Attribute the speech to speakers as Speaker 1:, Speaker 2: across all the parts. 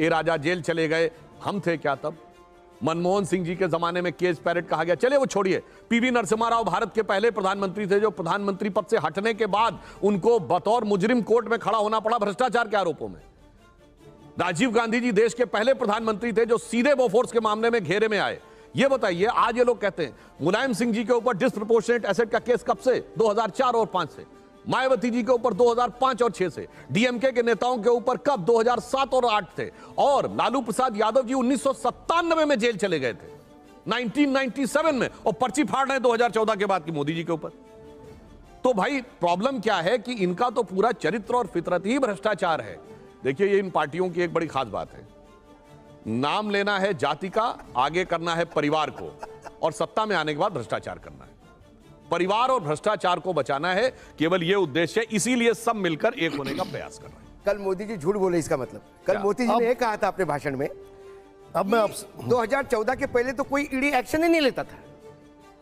Speaker 1: ए राजा jail चले गए, हम थे क्या तब? मनमोहन सिंह जी के जमाने में केस पैरेट कहा गया, चलिए वो छोड़िए। पीवी नरसिम्हा राव भारत के पहले प्रधानमंत्री थे जो प्रधानमंत्री पद से हटने के बाद उनको बतौर मुजरिम कोर्ट में खड़ा होना पड़ा भ्रष्टाचार के आरोपों में। राजीव गांधी जी देश के पहले प्रधानमंत्री थे जो सीधे बोफोर्स के मामले में घेरे में आए। ये बताइए, आज ये लोग कहते हैं मुलायम सिंह जी के ऊपर डिस्प्रपोर्शनेट एसेट का केस कब से? 2004 और 5 से। मायावती जी के ऊपर 2005 और 6 से। डीएमके के नेताओं के ऊपर कब? 2007 और 8 थे। और लालू प्रसाद यादव जी 1997 में जेल चले गए थे, 1997 में, और पर्ची फाड़ रहे हैं 2014 के बाद की मोदी जी के ऊपर। तो भाई प्रॉब्लम क्या है कि इनका तो पूरा चरित्र और फितरत ही भ्रष्टाचार है। देखिए, ये इन पार्टियों की एक बड़ी खास बात है, नाम लेना है जाति का, आगे करना है परिवार को, और सत्ता में आने के बाद भ्रष्टाचार करना है। परिवार और भ्रष्टाचार को बचाना है, केवल यह उद्देश्य है, इसीलिए सब मिलकर एक होने का प्रयास कर रहे हैं।
Speaker 2: कल मोदी जी झूठ बोले, इसका मतलब कल मोदी जी ने ये कहा था अपने भाषण में,
Speaker 3: अब मैं
Speaker 2: 2014 के पहले तो कोई ईडी एक्शन ही नहीं लेता था,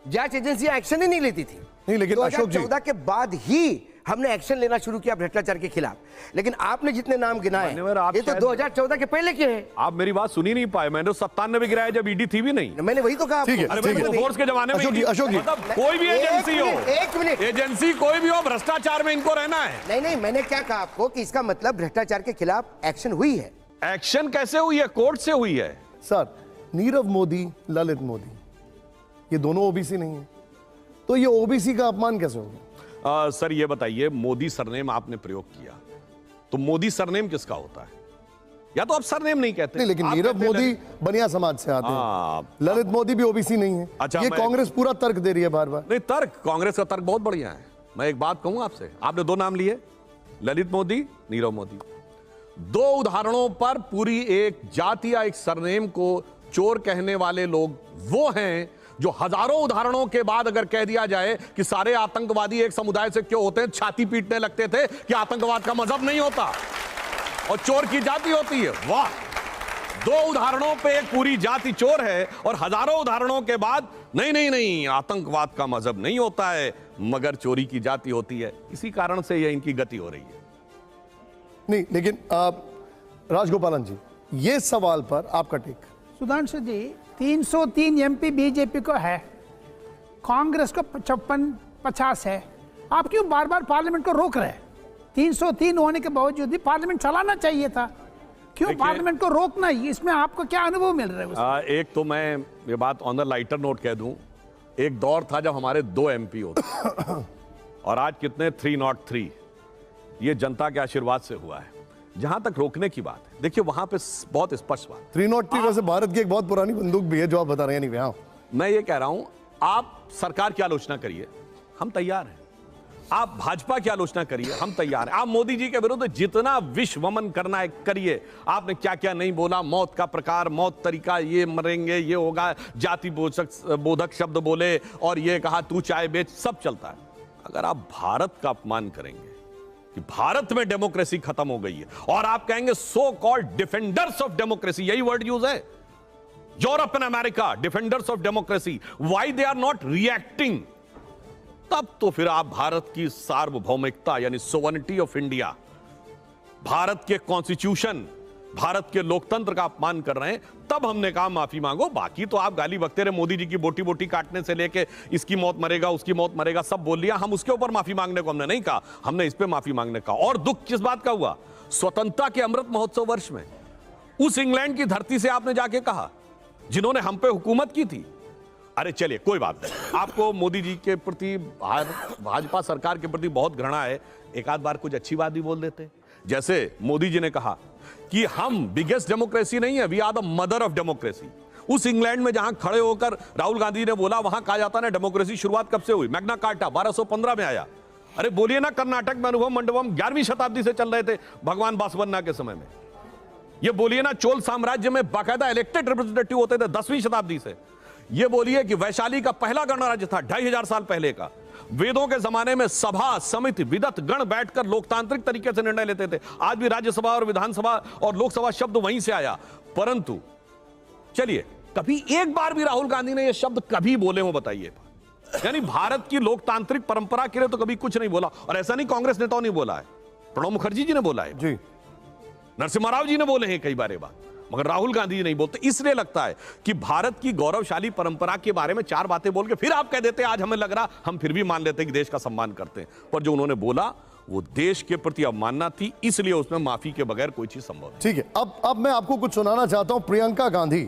Speaker 2: जांच एजेंसियां एक्शन ही नहीं लेती थी।
Speaker 3: नहीं, लेकिन अशोक जी
Speaker 2: 2014 के बाद ही हमने एक्शन लेना शुरू किया भ्रष्टाचार के खिलाफ। लेकिन आपने जितने नाम गिनाए ये तो 2014 के पहले के हैं।
Speaker 1: आप मेरी बात सुनी नहीं पाए, मैंने 97 गिराया जब ईडी थी भी नहीं।
Speaker 2: मैंने वही तो कहा।
Speaker 3: ठीक है,
Speaker 1: फोर्स के जमाने में
Speaker 3: अशोक जी
Speaker 1: मतलब कोई भी एजेंसी हो,
Speaker 2: एक मिनट,
Speaker 1: एजेंसी कोई भी हो, भ्रष्टाचार में इनको रहना है।
Speaker 2: नहीं नहीं, मैंने क्या कहा आपको कि इसका मतलब भ्रष्टाचार के खिलाफ एक्शन हुई है।
Speaker 1: एक्शन कैसे हुई है? कोर्ट से हुई है।
Speaker 3: सर, नीरव मोदी, ललित मोदी, ये दोनों ओबीसी नहीं है, तो ये ओबीसी का अपमान कैसे होगा?
Speaker 1: सर ये बताइए, मोदी सरनेम आपने प्रयोग किया, तो मोदी सरनेम किसका होता है? या तो आप सरनेम नहीं कहते।
Speaker 3: नहीं, लेकिन नीरव मोदी बनिया समाज से आते हैं, ललित मोदी भी ओबीसी नहीं है।
Speaker 1: अच्छा,
Speaker 3: ये कांग्रेस पूरा तर्क दे रही है बार बार।
Speaker 1: नहीं, तर्क, कांग्रेस का तर्क बहुत बढ़िया है। मैं एक बात कहूं आपसे, आपने 2 नाम लिए, ललित मोदी, नीरव मोदी। 2 उदाहरणों पर पूरी एक जाति या एक सरनेम को चोर कहने वाले लोग वो हैं जो हजारों उदाहरणों के बाद अगर कह दिया जाए कि सारे आतंकवादी एक समुदाय से क्यों होते हैं, छाती पीटने लगते थे कि आतंकवाद का मजहब नहीं होता और चोर की जाति होती है। वाह, 2 उदाहरणों पे एक पूरी जाति चोर है और हजारों उदाहरणों के बाद नहीं नहीं नहीं, आतंकवाद का मजहब नहीं होता है मगर चोरी की जाति होती है। इसी कारण से यह इनकी गति हो रही है।
Speaker 3: नहीं, लेकिन राजगोपालन जी, ये सवाल पर आपका टेक।
Speaker 4: सुधांशु जी, 303 एमपी बीजेपी को है, कांग्रेस को 55-50 है। आप क्यों बार बार पार्लियामेंट को रोक रहे हैं? 303 होने के बावजूद भी पार्लियामेंट चलाना चाहिए था, क्यों पार्लियामेंट को रोकना? इसमें आपको क्या अनुभव मिल रहा है?
Speaker 1: एक तो मैं ये बात ऑन द लाइटर नोट कह दूं, एक दौर था जब हमारे 2 एमपी होते और आज कितने? 303। ये जनता के आशीर्वाद से हुआ है। जहां तक रोकने की बात है, देखिए वहां पे बहुत स्पष्ट बात।
Speaker 3: 303 वैसे भारत की एक बहुत पुरानी बंदूक भी है जो आप बता रहे हैं। नहीं, हाँ,
Speaker 1: मैं ये कह रहा हूं, आप सरकार की आलोचना करिए, हम तैयार हैं। आप भाजपा की आलोचना करिए, हम तैयार हैं। आप मोदी जी के विरुद्ध जितना विश्वमन करना है करिए। आपने क्या क्या नहीं बोला, मौत का प्रकार, मौत तरीका, ये मरेंगे, ये होगा, जाति बोधक शब्द बोले और ये कहा तू चाय बेच, सब चलता है। अगर आप भारत का अपमान करेंगे कि भारत में डेमोक्रेसी खत्म हो गई है और आप कहेंगे so called defenders of democracy, यही वर्ड यूज है, Europe and America, defenders of democracy, why they are not reacting, तब तो फिर आप भारत की सार्वभौमिकता यानी सोवरेनिटी ऑफ इंडिया, भारत के कॉन्स्टिट्यूशन, भारत के लोकतंत्र का अपमान कर रहे हैं। तब हमने कहा माफी मांगो। बाकी तो आप गाली बकते रहे, मोदी जी की बोटी बोटी काटने से लेके इसकी मौत मरेगा, उसकी मौत मरेगा, सब बोल लिया। हम उसके ऊपर माफी मांगने को हमने नहीं कहा, हमने इस पे माफी मांगने का। और दुख किस बात का हुआ? स्वतंत्रता के अमृत महोत्सव वर्ष में उस इंग्लैंड की धरती से आपने जाके कहा जिन्होंने हम पे हुकूमत की थी। अरे चलिए कोई बात नहीं, आपको मोदी जी के प्रति, भाजपा सरकार के प्रति बहुत घृणा है, एक आध बार कुछ अच्छी बात भी बोल देते। जैसे मोदी जी ने कहा कि हम बिगेस्ट डेमोक्रेसी नहीं है, we are the mother of democracy. उस इंग्लैंड में जहां खड़े होकर राहुल गांधी ने बोला, वहां कहा जाता ना डेमोक्रेसी शुरुआत कब से हुई? मैग्ना कार्टा 1215 में आया। अरे बोलिए ना, कर्नाटक में अनुभव मंडपम 11वीं शताब्दी से चल रहे थे भगवान बासवन्ना के समय में। ये बोलिए ना, चोल साम्राज्य में बाकायदा इलेक्टेड रिप्रेजेंटेटिव होते थे 10वीं शताब्दी से। ये बोलिए कि वैशाली का पहला गणराज्य था 2500 साल पहले का। वेदों के जमाने में सभा समिति विदत गण बैठकर लोकतांत्रिक तरीके से निर्णय लेते थे। आज भी राज्यसभा और विधानसभा और लोकसभा शब्द वहीं से आया। परंतु चलिए, कभी एक बार भी राहुल गांधी ने यह शब्द कभी बोले हो बताइए? यानी भारत की लोकतांत्रिक परंपरा के लिए तो कभी कुछ नहीं बोला। और ऐसा नहीं कांग्रेस नेताओं ने बोला है, प्रणब मुखर्जी जी ने बोला है
Speaker 3: जी।
Speaker 1: नरसिम्हा राव जी ने बोले हैं कई बार ये बात, मगर राहुल गांधी जी नहीं बोलते। इसलिए लगता है कि भारत की गौरवशाली परंपरा के बारे में 4 बातें बोल के फिर आप कह देते हैं आज हमें लग रहा, हम फिर भी मान लेते हैं कि देश का सम्मान करते हैं, पर जो उन्होंने बोला वो देश के प्रति अवमानना थी, इसलिए उसमें माफी के बगैर कोई चीज संभव नहीं।
Speaker 3: ठीक है, अब मैं आपको कुछ सुनाना चाहता हूं। प्रियंका गांधी,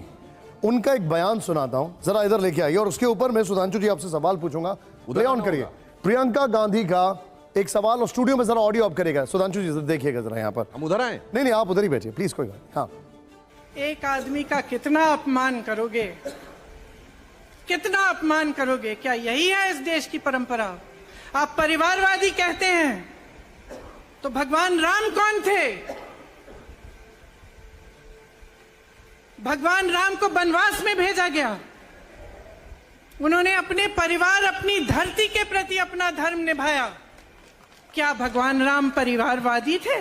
Speaker 3: उनका एक बयान सुनाता हूं, जरा इधर लेके आइए, और उसके ऊपर मैं सुधांशु जी आपसे सवाल पूछूंगा। प्ले ऑन करिए प्रियंका गांधी का एक सवाल, और स्टूडियो में जरा ऑडियो ऑफ करेगा सुधांशु जी, देखिएगा जरा यहाँ पर।
Speaker 1: हम उधर आए?
Speaker 3: नहीं, आप उधर ही बैठिए प्लीज, कोई बात। हाँ,
Speaker 5: एक आदमी का कितना अपमान करोगे, कितना अपमान करोगे? क्या यही है इस देश की परंपरा? आप परिवारवादी कहते हैं, तो भगवान राम कौन थे? भगवान राम को वनवास में भेजा गया, उन्होंने अपने परिवार, अपनी धरती के प्रति अपना धर्म निभाया। क्या भगवान राम परिवारवादी थे?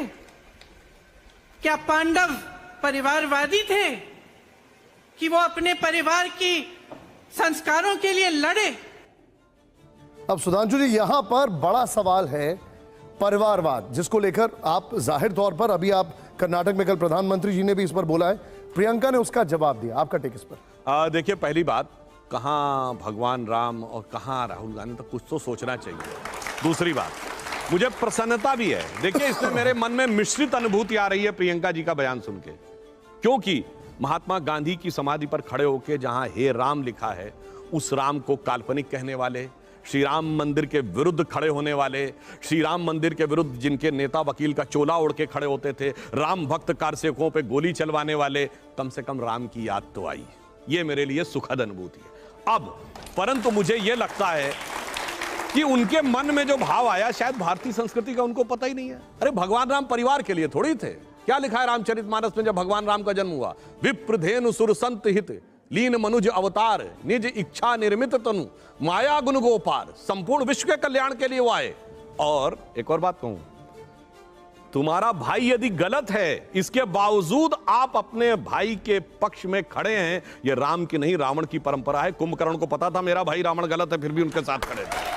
Speaker 5: क्या पांडव परिवारवादी थे कि वो अपने परिवार की संस्कारों के लिए लड़े?
Speaker 3: अब सुधांशु जी, यहां पर बड़ा सवाल है परिवारवाद, जिसको लेकर आप जाहिर तौर पर, अभी आप कर्नाटक में कल प्रधानमंत्री जी ने भी इस पर बोला है, प्रियंका ने उसका जवाब दिया, आपका टेक इस पर?
Speaker 1: देखिए, पहली बात, कहां भगवान राम और कहां राहुल गांधी, तो कुछ तो सोचना चाहिए। दूसरी बात, मुझे प्रसन्नता भी है, देखिए इसमें मेरे मन में मिश्रित अनुभूति आ रही है प्रियंका जी का बयान सुन के, क्योंकि महात्मा गांधी की समाधि पर खड़े होकर जहां हे राम लिखा है, उस राम को काल्पनिक कहने वाले, श्री राम मंदिर के विरुद्ध खड़े होने वाले, श्री राम मंदिर के विरुद्ध जिनके नेता वकील का चोला ओढ़ के खड़े होते थे, राम भक्त कारसेवकों पे गोली चलवाने वाले, कम से कम राम की याद तो आई। ये मेरे लिए सुखद अनुभूति है। अब परंतु मुझे यह लगता है कि उनके मन में जो भाव आया, शायद भारतीय संस्कृति का उनको पता ही नहीं है। अरे भगवान राम परिवार के लिए थोड़ी थे। क्या लिखा है रामचरितमानस में जब भगवान राम का जन्म हुआ? विप्रधेनु सुर संत हित, लीन मनुज अवतार, निज इच्छा निर्मित तनु, माया गुण गोपार, संपूर्ण विश्व के कल्याण के लिए वो आए। और एक और बात कहूं, तुम्हारा भाई यदि गलत है, इसके बावजूद आप अपने भाई के पक्ष में खड़े हैं, यह राम की नहीं रावण की परंपरा है। कुंभकर्ण को पता था मेरा भाई रावण गलत है, फिर भी उनके साथ खड़े थे।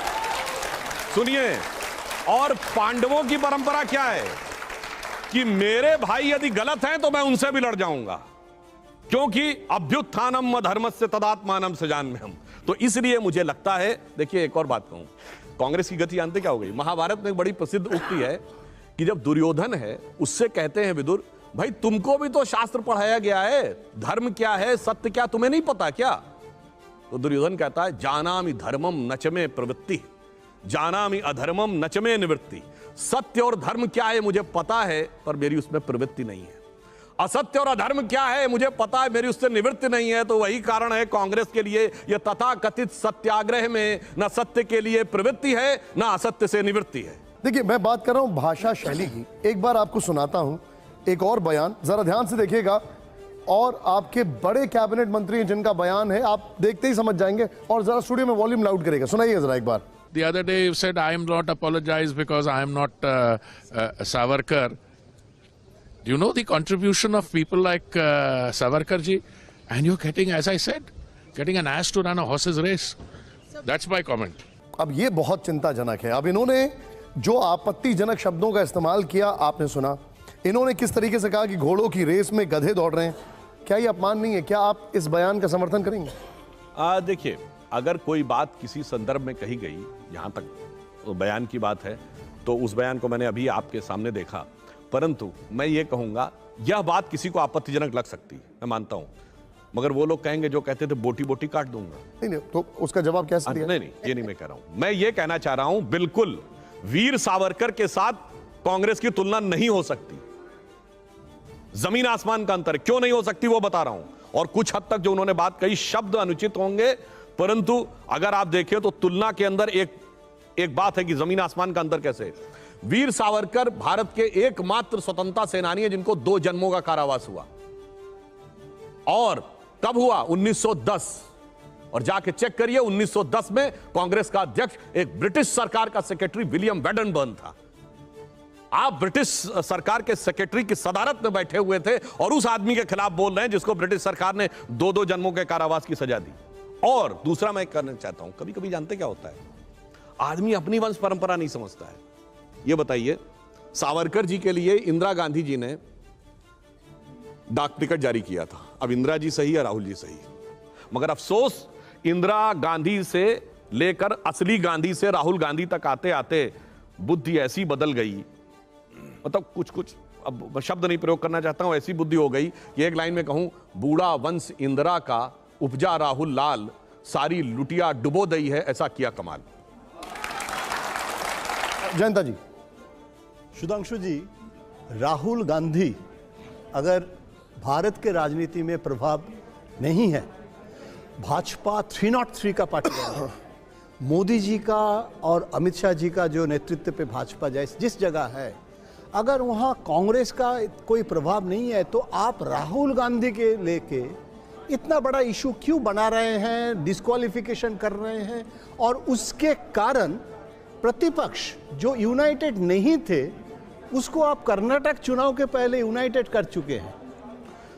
Speaker 1: सुनिए, और पांडवों की परंपरा क्या है कि मेरे भाई यदि गलत हैं तो मैं उनसे भी लड़ जाऊंगा, क्योंकि अभ्युत्थानम धर्मस्य तदात्मानम सजान में हम। तो इसलिए मुझे लगता है, देखिए एक और बात कहूं, कांग्रेस की गति जानते क्या हो गई? महाभारत में एक बड़ी प्रसिद्ध उक्ति है कि जब दुर्योधन है, उससे कहते हैं विदुर, भाई तुमको भी तो शास्त्र पढ़ाया गया है, धर्म क्या है, सत्य क्या, तुम्हें नहीं पता क्या? तो दुर्योधन कहता है, जानामि धर्मम नचमे प्रवृत्ति, जानामि अधर्मम नचमे निवृत्ति। सत्य और धर्म क्या है मुझे पता है, पर मेरी उसमें प्रवृत्ति नहीं है। असत्य और अधर्म क्या है मुझे पता है, मेरी उससे निवृत्ति नहीं है। तो वही कारण है कांग्रेस के लिए यह तथाकथित सत्याग्रह में न सत्य के लिए प्रवृत्ति है, न असत्य से निवृत्ति है।
Speaker 3: देखिए, मैं बात कर रहा हूं भाषा शैली की। एक बार आपको सुनाता हूं एक और बयान, जरा ध्यान से देखिएगा, और आपके बड़े कैबिनेट मंत्री हैं जिनका बयान है, आप देखते ही समझ जाएंगे। और जरा स्टूडियो में वॉल्यूम लाउड करेगा, सुनाइए जरा एक बार।
Speaker 6: The other day you said I am not apologize because I am not Savarkar. Do you know the contribution of people like Savarkar ji? And you're getting, as I said, getting an ass to run a horse's race. That's my comment.
Speaker 3: अब ये बहुत चिंताजनक है। अब इन्होंने जो आपत्तिजनक शब्दों का इस्तेमाल किया आपने सुना। इन्होंने किस तरीके से कहा कि घोड़ों की रेस में गधे दौड़ रहे हैं। क्या ये अपमान नहीं है? क्या आप इस बयान का समर्थन करेंगे?
Speaker 1: देखिए, अगर कोई बात किसी संदर्भ में कही गई, जहां तक तो बयान की बात है, तो उस बयान को मैंने अभी आपके सामने देखा, परंतु मैं ये कहूंगा, यह बात किसी को आपत्तिजनक लग सकती है, मैं मानता हूं, मगर वो लोग कहेंगे जो कहते थे बोटी बोटी काट दूंगा।
Speaker 3: नहीं, तो उसका जवाब कैसे दिया?
Speaker 1: नहीं, ये नहीं मैं कह रहा हूं। मैं ये कहना चाह रहा हूं, बिल्कुल वीर सावरकर के साथ कांग्रेस की तुलना नहीं हो सकती। जमीन आसमान का अंतर। क्यों नहीं हो सकती वो बता रहा हूं। और कुछ हद तक जो उन्होंने बात कही, शब्द अनुचित होंगे, परंतु अगर आप देखें तो तुलना के अंदर एक बात है कि जमीन आसमान का अंतर कैसे। वीर सावरकर भारत के एकमात्र स्वतंत्रता सेनानी है जिनको 2 जन्मों का कारावास हुआ, और कब हुआ? 1910। और जाके चेक करिए, 1910 में कांग्रेस का अध्यक्ष एक ब्रिटिश सरकार का सेक्रेटरी विलियम वेडनबर्न था। आप ब्रिटिश सरकार के सेक्रेटरी की सदारत में बैठे हुए थे और उस आदमी के खिलाफ बोल रहे हैं जिसको ब्रिटिश सरकार ने 2-2 जन्मों के कारावास की सजा दी। और दूसरा मैं करना चाहता हूं, कभी कभी जानते क्या होता है, आदमी अपनी वंश परंपरा नहीं समझता है। यह बताइए, सावरकर जी के लिए इंदिरा गांधी जी ने डाक टिकट जारी किया था। अब इंदिरा जी सही या राहुल जी सही, मगर अफसोस इंदिरा गांधी से लेकर असली गांधी से राहुल गांधी तक आते आते बुद्धि ऐसी बदल गई, मतलब कुछ अब मैं शब्द नहीं प्रयोग करना चाहता हूं, ऐसी बुद्धि हो गई कि एक लाइन में कहूं, बूढ़ा वंश इंदिरा का उपजा राहुल लाल, सारी लुटिया डुबो दई है ऐसा किया कमाल।
Speaker 3: जयंता जी।
Speaker 7: सुधांशु जी, राहुल गांधी अगर भारत के राजनीति में प्रभाव नहीं है, भाजपा 303 का पार्टी, मोदी जी का और अमित शाह जी का जो नेतृत्व पे भाजपा जिस जगह है, अगर वहाँ कांग्रेस का कोई प्रभाव नहीं है, तो आप राहुल गांधी के लेके इतना बड़ा इशू क्यों बना रहे हैं, डिस्क्वालिफिकेशन कर रहे हैं, और उसके कारण प्रतिपक्ष जो यूनाइटेड नहीं थे उसको आप कर्नाटक चुनाव के पहले यूनाइटेड कर चुके हैं।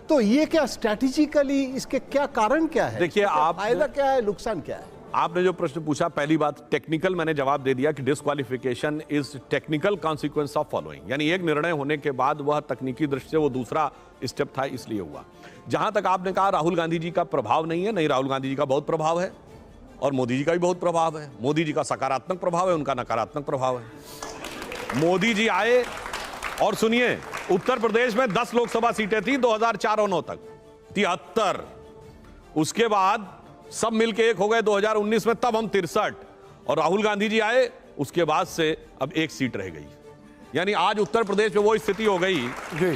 Speaker 7: तो ये क्या स्ट्रैटेजिकली, इसके क्या कारण क्या है?
Speaker 1: देखिए, आप
Speaker 7: फायदा क्या है, नुकसान क्या है?
Speaker 1: आपने जो प्रश्न पूछा, पहली बात टेक्निकल, मैंने जवाब दे दिया कि disqualification is technical consequence of following, यानी एक निर्णय होने के बाद वह तकनीकी दृष्टि से वो दूसरा स्टेप था, इसलिए हुआ। जहां तक आपने कहा राहुल गांधी जी का प्रभाव नहीं है, नहीं, राहुल गांधी जी का बहुत प्रभाव है और मोदी जी का भी बहुत प्रभाव है। मोदी जी का सकारात्मक प्रभाव है, उनका नकारात्मक प्रभाव है। मोदी जी आए और सुनिए, उत्तर प्रदेश में 10 लोकसभा सीटें थी 2004-09 तक, 73। उसके बाद सब मिलके एक हो गए 2019 में, तब हम 63, और राहुल गांधी जी आए उसके बाद से अब एक सीट रह गई। यानी आज उत्तर प्रदेश में वो स्थिति हो गई
Speaker 3: जी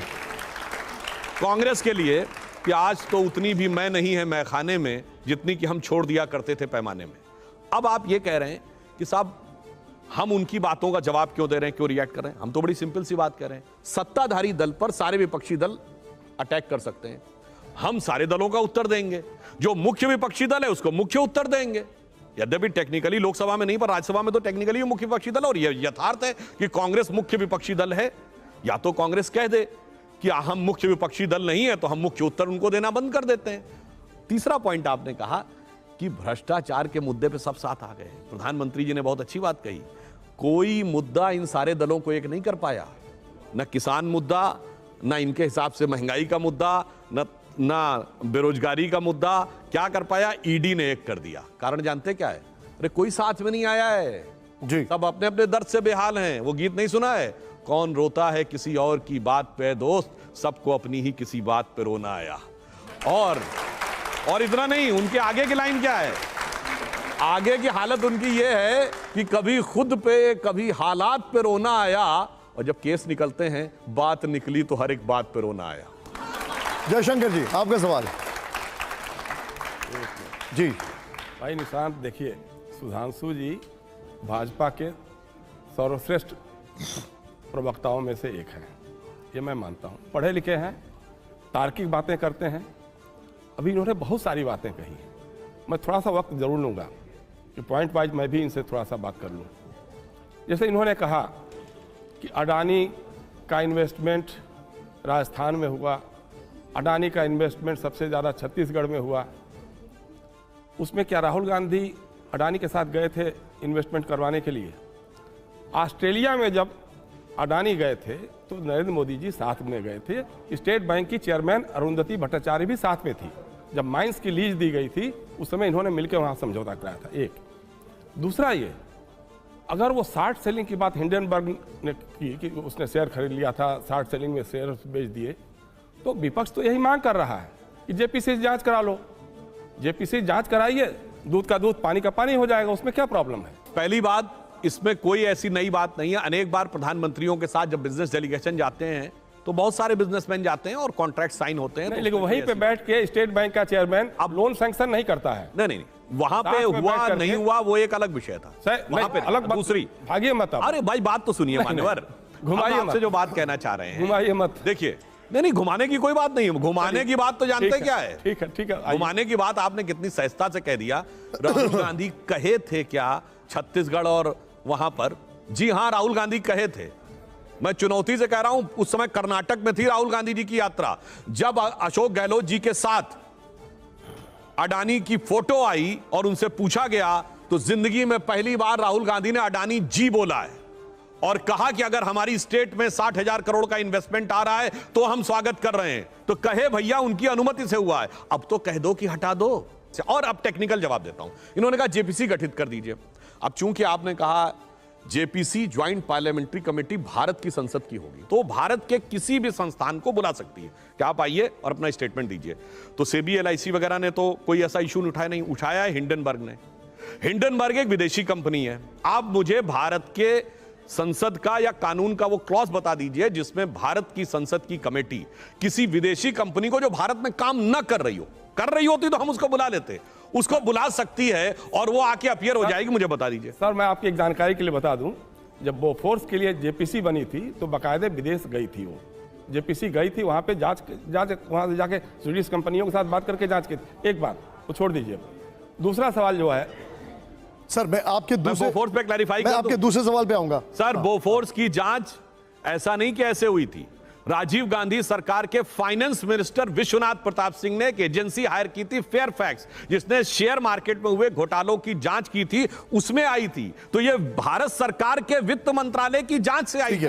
Speaker 1: कांग्रेस के लिए कि आज तो उतनी भी मैं नहीं है मैखाने में जितनी कि हम छोड़ दिया करते थे पैमाने में। अब आप ये कह रहे हैं कि साहब हम उनकी बातों का जवाब क्यों दे रहे हैं, क्यों रिएक्ट कर रहे हैं? हम तो बड़ी सिंपल सी बात कह रहे हैं, सत्ताधारी दल पर सारे विपक्षी दल अटैक कर सकते हैं, हम सारे दलों का उत्तर देंगे, जो मुख्य विपक्षी दल है उसको मुख्य उत्तर देंगे। यद्यपि टेक्निकली लोकसभा में नहीं, पर राज्यसभा में तो टेक्निकली मुख्य विपक्षी दल, और यह यथार्थ है कि कांग्रेस मुख्य विपक्षी दल है। या तो कांग्रेस कह दे कि हम मुख्य विपक्षी दल नहीं है, तो हम मुख्य उत्तर उनको देना बंद कर देते हैं। तीसरा पॉइंट आपने कहा कि भ्रष्टाचार के मुद्दे पे सब साथ आ गए। प्रधानमंत्री जी ने बहुत अच्छी बात कही, कोई मुद्दा इन सारे दलों को एक नहीं कर पाया, न किसान मुद्दा, न इनके हिसाब से महंगाई का मुद्दा, न बेरोजगारी का मुद्दा, क्या कर पाया? ईडी ने एक कर दिया। कारण जानते क्या है? अरे कोई साथ में नहीं आया है
Speaker 3: जी,
Speaker 1: सब अपने अपने दर्द से बेहाल हैं। वो गीत नहीं सुना है, कौन रोता है किसी और की बात पे दोस्त, सबको अपनी ही किसी बात पे रोना आया। और इतना नहीं, उनके आगे की लाइन क्या है? आगे की हालत उनकी ये है कि कभी खुद पे कभी हालात पे रोना आया, और जब केस निकलते हैं बात निकली तो हर एक बात पे रोना आया।
Speaker 3: जयशंकर जी, आपका सवाल जी।
Speaker 8: भाई निशांत, देखिए, सुधांशु जी भाजपा के सर्वश्रेष्ठ प्रवक्ताओं में से एक हैं, ये मैं मानता हूँ। पढ़े लिखे हैं, तार्किक बातें करते हैं। अभी इन्होंने बहुत सारी बातें कही, मैं थोड़ा सा वक्त जरूर लूँगा कि पॉइंट वाइज मैं भी इनसे थोड़ा सा बात कर लूँ। जैसे इन्होंने कहा कि अडानी का इन्वेस्टमेंट राजस्थान में हुआ, अडानी का इन्वेस्टमेंट सबसे ज़्यादा छत्तीसगढ़ में हुआ। उसमें क्या राहुल गांधी अडानी के साथ गए थे इन्वेस्टमेंट करवाने के लिए? ऑस्ट्रेलिया में जब अडानी गए थे तो नरेंद्र मोदी जी साथ में गए थे। स्टेट बैंक की चेयरमैन अरुंधति भट्टाचार्य भी साथ में थी। जब माइंस की लीज दी गई थी उस समय इन्होंने मिलकर वहाँ समझौता कराया था। एक दूसरा, ये अगर वो शॉर्ट सेलिंग की बात हिंडनबर्ग ने की कि उसने शेयर खरीद लिया था, शॉर्ट सेलिंग में शेयर बेच दिए, तो विपक्ष तो यही मांग कर रहा है कि जेपीसी जांच करा लो। जेपीसी जांच कराइए, दूध का दूध पानी का पानी हो जाएगा, उसमें क्या प्रॉब्लम है?
Speaker 1: पहली बात, इसमें कोई ऐसी नई बात नहीं है। अनेक बार प्रधानमंत्रियों के साथ जब बिजनेस डेलीगेशन जाते हैं तो बहुत सारे बिजनेसमैन जाते हैं और कॉन्ट्रैक्ट साइन होते हैं।
Speaker 8: नहीं, लेकिन वहीं पे बैठ के स्टेट बैंक का चेयरमैन अब लोन सैंक्शन नहीं करता है।
Speaker 1: नहीं, वहां पे हुआ नहीं हुआ वो एक अलग विषय था। वहां पे
Speaker 8: अलग बात,
Speaker 1: दूसरी
Speaker 8: भागिए मत।
Speaker 1: अरे भाई बात तो सुनिए मान्यवर,
Speaker 8: घुमाइए
Speaker 1: आपसे जो बात कहना चाह रहे हैं,
Speaker 8: घुमाइए मत।
Speaker 1: देखिए, नहीं, घुमाने की कोई बात नहीं है। घुमाने की बात तो जानते क्या है?
Speaker 8: ठीक है।
Speaker 1: घुमाने की बात आपने कितनी सहजता से कह दिया। राहुल गांधी कहे थे क्या छत्तीसगढ़ और वहां पर? जी हां, राहुल गांधी कहे थे। मैं चुनौती से कह रहा हूं, उस समय कर्नाटक में थी राहुल गांधी जी की यात्रा। जब अशोक गहलोत जी के साथ अडानी की फोटो आई और उनसे पूछा गया तो जिंदगी में पहली बार राहुल गांधी ने अडानी जी बोला है। और कहा कि अगर हमारी स्टेट में 60,000 करोड़ का इन्वेस्टमेंट आ रहा है तो हम स्वागत कर रहे हैं। तो कहे भैया उनकी अनुमति से हुआ है, अब तो कह दो कि हटा दो। और अब टेक्निकल जवाब देता हूं। इन्होंने कहा जेपीसी गठित कर दीजिए। अब चूंकि आपने कहा JPC joint parliamentary committee Bharat की संसद की होगी, तो भारत के किसी भी संस्थान को बुला सकती है कि आप आइए और अपना स्टेटमेंट दीजिए। तो सेबी, एलआईसी वगैरह ने तो कोई ऐसा इशू नहीं उठाया है। हिंडनबर्ग ने, हिंडनबर्ग एक विदेशी कंपनी है। आप मुझे भारत के संसद का या कानून का वो क्लॉज बता दीजिए जिसमें भारत की संसद की कमेटी किसी विदेशी कंपनी को जो भारत में काम न कर रही होती तो हम उसको बुला लेते, उसको बुला सकती है और वो आके अपीयर हो जाएगी। मुझे बता दीजिए
Speaker 8: सर, मैं आपकी एक जानकारी के लिए बता दूं, जब बोफोर्स के लिए जेपीसी बनी थी तो बाकायदे विदेश गई थी। वो जेपीसी गई थी वहां पे जांच वहां से जाके स्वीडिश कंपनियों के साथ बात करके जांच की। एक बात वो छोड़ दीजिए। दूसरा सवाल जो है
Speaker 3: सर, मैं आपके
Speaker 1: बोफोर्स पे क्लैरिफाई
Speaker 3: मैं आपके दूसरे सवाल पे आऊंगा।
Speaker 1: सर, बोफोर्स की जांच ऐसा नहीं कि ऐसे हुई थी। राजीव गांधी सरकार के फाइनेंस मिनिस्टर विश्वनाथ प्रताप सिंह ने एक एजेंसी हायर की थी फेयरफैक्स, जिसने शेयर मार्केट में हुए घोटालों की जांच की थी, उसमें आई थी। तो ये भारत सरकार के वित्त मंत्रालय की जांच से आई थी।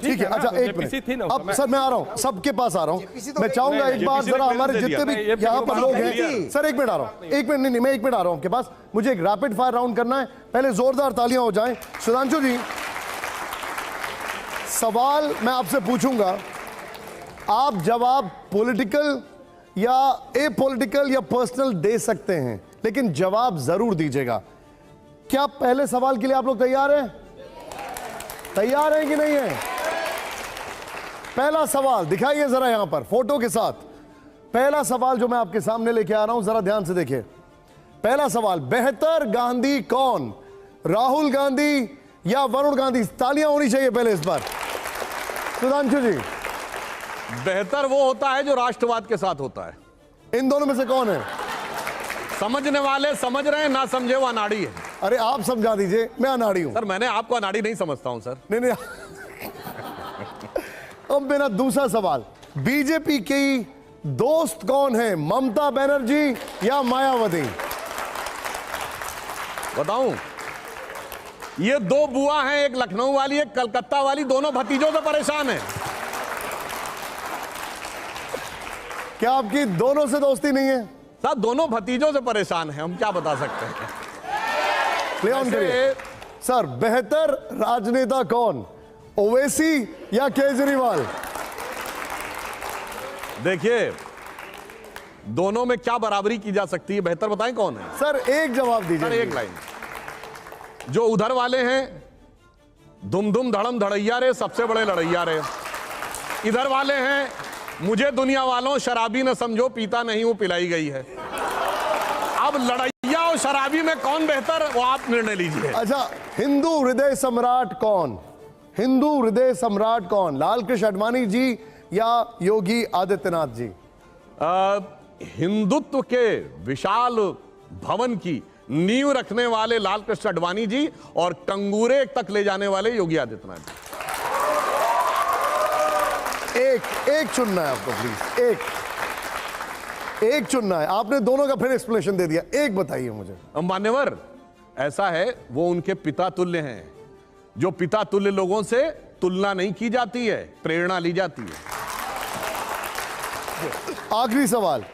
Speaker 3: ठीक है, अच्छा एक मिनट, अब सर मैं आ रहा हूं, सबके पास आ रहा हूं। मैं चाहूंगा एक बार जरा हमारे जितने भी यहाँ पर लोग हैं, सर एक मिनट आ रहा हूं, एक मिनट नहीं, मैं एक मिनट आ रहा हूं आपके पास। मुझे एक रैपिड फायर राउंड करना है, पहले जोरदार तालियां हो जाएं। सुधांशु जी, सवाल मैं आपसे पूछूंगा, आप जवाब पॉलिटिकल या एपॉलिटिकल या पर्सनल दे सकते हैं, लेकिन जवाब जरूर दीजिएगा। क्या पहले सवाल के लिए आप लोग तैयार हैं? तैयार हैं कि नहीं है? पहला सवाल दिखाइए जरा यहां पर फोटो के साथ। पहला सवाल जो मैं आपके सामने लेके आ रहा हूं, जरा ध्यान से देखिए। पहला सवाल, बेहतर गांधी कौन, राहुल गांधी या वरुण गांधी? तालियां होनी चाहिए पहले इस बार। सुधांशु जी,
Speaker 1: बेहतर वो होता है जो राष्ट्रवाद के साथ होता है।
Speaker 3: इन दोनों में से कौन है?
Speaker 1: समझने वाले समझ रहे हैं, ना समझे वो अनाड़ी है।
Speaker 3: अरे आप समझा दीजिए, मैं अनाड़ी हूं।
Speaker 1: सर, मैंने आपको अनाड़ी नहीं समझता हूं सर।
Speaker 3: नहीं अब मेरा दूसरा सवाल, बीजेपी की दोस्त कौन है, ममता बनर्जी या मायावती?
Speaker 1: बताऊं, ये दो बुआ हैं, एक लखनऊ वाली एक कलकत्ता वाली, दोनों भतीजों से परेशान है।
Speaker 3: क्या आपकी दोनों से दोस्ती नहीं है?
Speaker 1: साहब, दोनों भतीजों से परेशान हैं, हम क्या बता सकते हैं।
Speaker 3: प्ले ऑन करिए सर। बेहतर राजनेता कौन, ओवैसी या केजरीवाल?
Speaker 1: देखिए, दोनों में क्या बराबरी की जा सकती है, बेहतर बताएं कौन है।
Speaker 3: सर एक जवाब दीजिए।
Speaker 1: सर एक लाइन, जो उधर वाले हैं दुम दुम धड़म धड़ैया रे, सबसे बड़े लड़ैया रे। इधर वाले हैं, मुझे दुनिया वालों शराबी न समझो, पीता नहीं हूं पिलाई गई है। अब लड़ैया और शराबी में कौन बेहतर, वो आप निर्णय लीजिए।
Speaker 3: अच्छा, हिंदू हृदय सम्राट कौन, हिंदू हृदय सम्राट कौन, लाल कृष्ण आडवाणी जी या योगी आदित्यनाथ जी?
Speaker 1: हिंदुत्व के विशाल भवन की नींव रखने वाले लाल कृष्ण आडवाणी जी और कंगूरे तक ले जाने वाले योगी आदित्यनाथ जी।
Speaker 3: एक चुनना है आपको, प्लीज एक चुनना है। आपने दोनों का फिर एक्सप्लेनेशन दे दिया, एक बताइए मुझे।
Speaker 1: मान्यवर, ऐसा है, वो उनके पिता तुल्य हैं। जो पिता तुल्य लोगों से तुलना नहीं की जाती है, प्रेरणा ली जाती है।
Speaker 3: आखिरी सवाल,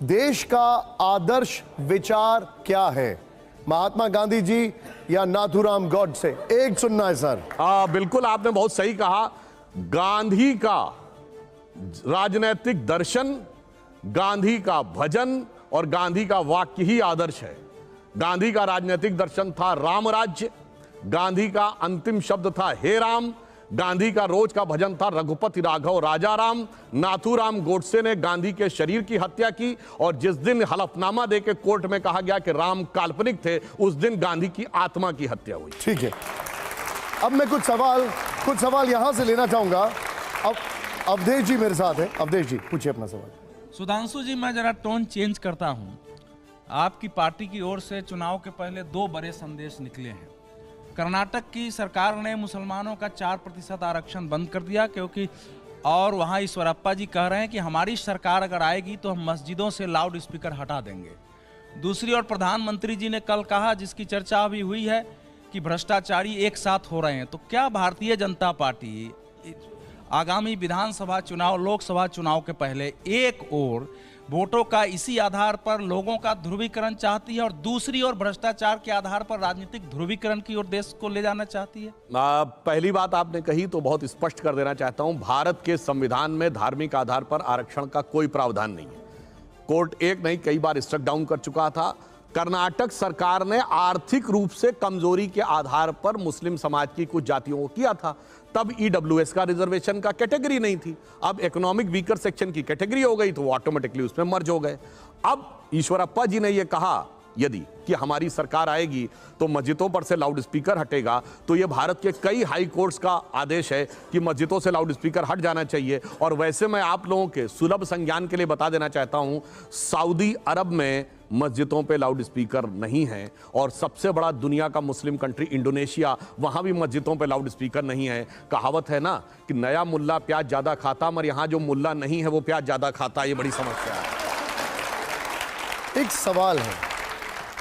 Speaker 3: देश का आदर्श विचार क्या है, महात्मा गांधी जी या नाथूराम गॉडसे? एक चुनना है सर।
Speaker 1: बिल्कुल, आपने बहुत सही कहा। गांधी का राजनैतिक दर्शन, गांधी का भजन और गांधी का वाक्य ही आदर्श है। गांधी का राजनैतिक दर्शन था राम राज्य, गांधी का अंतिम शब्द था हे राम, गांधी का रोज का भजन था रघुपति राघव राजा राम। नाथूराम गोडसे ने गांधी के शरीर की हत्या की, और जिस दिन हलफनामा देके कोर्ट में कहा गया कि राम काल्पनिक थे, उस दिन गांधी की आत्मा की हत्या हुई।
Speaker 3: ठीक है, अब मैं कुछ सवाल यहां से लेना चाहूंगा। अब अवधेश जी मेरे साथ है। अवधेश जी, पूछिए अपना सवाल।
Speaker 9: सुधांशु जी, मैं जरा टोन चेंज करता हूं। आपकी पार्टी की ओर से चुनाव के पहले 2 बड़े संदेश निकले हैं। कर्नाटक की सरकार ने मुसलमानों का 4% आरक्षण बंद कर दिया, क्योंकि और वहां ईश्वरप्पा जी कह रहे हैं कि हमारी सरकार अगर आएगी तो हम मस्जिदों से लाउड स्पीकर हटा देंगे। दूसरी ओर प्रधानमंत्री जी ने कल कहा, जिसकी चर्चा अभी हुई है, कि भ्रष्टाचारी एक साथ हो रहे हैं, तो क्या भारतीय जनता पार्टी आगामी विधानसभा चुनाव, लोकसभा चुनाव के पहले एक ओर वोटों का इसी आधार पर लोगों का ध्रुवीकरण चाहती है और दूसरी ओर भ्रष्टाचार के आधार पर राजनीतिक ध्रुवीकरण की ओर देश को ले जाना चाहती है?
Speaker 1: पहली बात आपने कही तो बहुत स्पष्ट कर देना चाहता हूं, भारत के संविधान में धार्मिक आधार पर आरक्षण का कोई प्रावधान नहीं है। कोर्ट एक नहीं कई बार स्ट्रक डाउन कर चुका था। कर्नाटक सरकार ने आर्थिक रूप से कमजोरी के आधार पर मुस्लिम समाज की कुछ जातियों को किया था, तब ईडब्ल्यूएस का रिजर्वेशन का कैटेगरी नहीं थी। अब इकोनॉमिक वीकर सेक्शन की कैटेगरी हो गई तो वो ऑटोमेटिकली उसमें मर्ज हो गए। अब ईश्वरप्पा जी ने यह कहा यदि कि हमारी सरकार आएगी तो मस्जिदों पर से लाउड स्पीकर हटेगा, तो यह भारत के कई हाई कोर्ट्स का आदेश है कि मस्जिदों से लाउड स्पीकर हट जाना चाहिए। और वैसे मैं आप लोगों के सुलभ संज्ञान के लिए बता देना चाहता हूं, सऊदी अरब में मस्जिदों पे लाउड स्पीकर नहीं है, और सबसे बड़ा दुनिया का मुस्लिम कंट्री इंडोनेशिया, वहां भी मस्जिदों पे लाउड स्पीकर नहीं है। कहावत है ना कि नया मुल्ला प्याज ज्यादा खाता, मगर यहां जो मुल्ला नहीं है वो प्याज ज्यादा खाता। ये बड़ी समस्या है।
Speaker 3: एक सवाल है,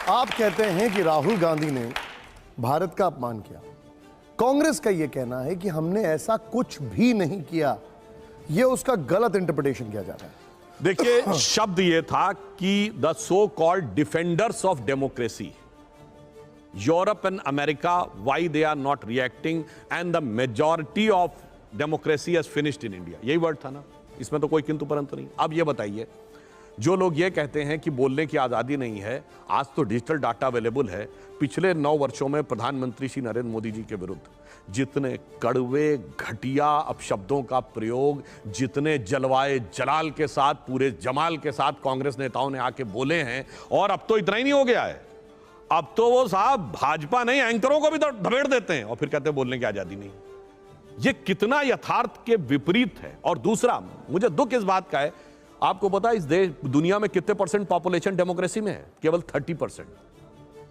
Speaker 3: आप कहते हैं कि राहुल गांधी ने भारत का अपमान किया, कांग्रेस का यह कहना है कि हमने ऐसा कुछ भी नहीं किया। यह उसका गलत इंटरप्रिटेशन किया जा रहा है।
Speaker 1: देखिए, शब्द यह था कि the so called defenders of democracy, Europe and America, why they are not reacting and the majority of democracy has finished in India. यही वर्ड था ना, इसमें तो कोई किंतु परंतु नहीं। अब यह बताइए, जो लोग ये कहते हैं कि बोलने की आज़ादी नहीं है, आज तो डिजिटल डाटा अवेलेबल है। पिछले 9 वर्षों में प्रधानमंत्री श्री नरेंद्र मोदी जी के विरुद्ध जितने कड़वे घटिया अपशब्दों का प्रयोग, जितने जलवाए जलाल के साथ, पूरे जमाल के साथ कांग्रेस नेताओं ने आके बोले हैं, और अब तो इतना ही नहीं हो गया है, अब तो वो साहब भाजपा नहीं एंकरों को भी धबेड़ देते हैं और फिर कहते हैं बोलने की आज़ादी नहीं। ये कितना यथार्थ के विपरीत है। और दूसरा, मुझे दुख इस बात का है, आपको पता है इस देश दुनिया में कितने % पॉपुलेशन डेमोक्रेसी में है? केवल 30%,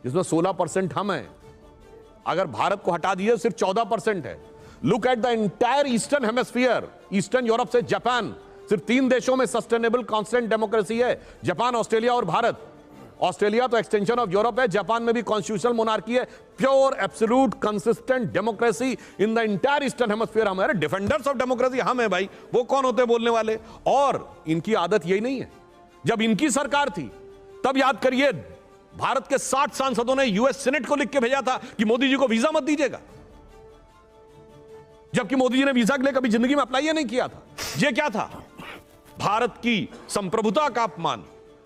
Speaker 1: जिसमें 16% हम हैं। अगर भारत को हटा दिए सिर्फ 14% है। Look at the entire eastern hemisphere, eastern Europe से जापान, सिर्फ 3 देशों में सस्टेनेबल कांस्टेंट डेमोक्रेसी है, जापान, ऑस्ट्रेलिया और भारत। ऑस्ट्रेलिया तो एक्सटेंशन ऑफ यूरोप है, जापान में भी कॉन्स्टिट्यूशनल मोनार्की है, pure absolute consistent democracy in the entire eastern hemisphere. हमारे डिफेंडर्स ऑफ डेमोक्रेसी हम है भाई, वो कौन होते हैं बोलने वाले? और इनकी आदत यही नहीं है। जब इनकी सरकार थी तब याद करिए, भारत के 60 सांसदों ने यूएस सीनेट को लिख के भेजा था कि मोदी जी को वीजा मत दीजिएगा, जबकि मोदी जी ने वीजा के लिए कभी जिंदगी में अप्लाई नहीं किया था। ये क्या था? भारत की संप्रभुता का अपमान,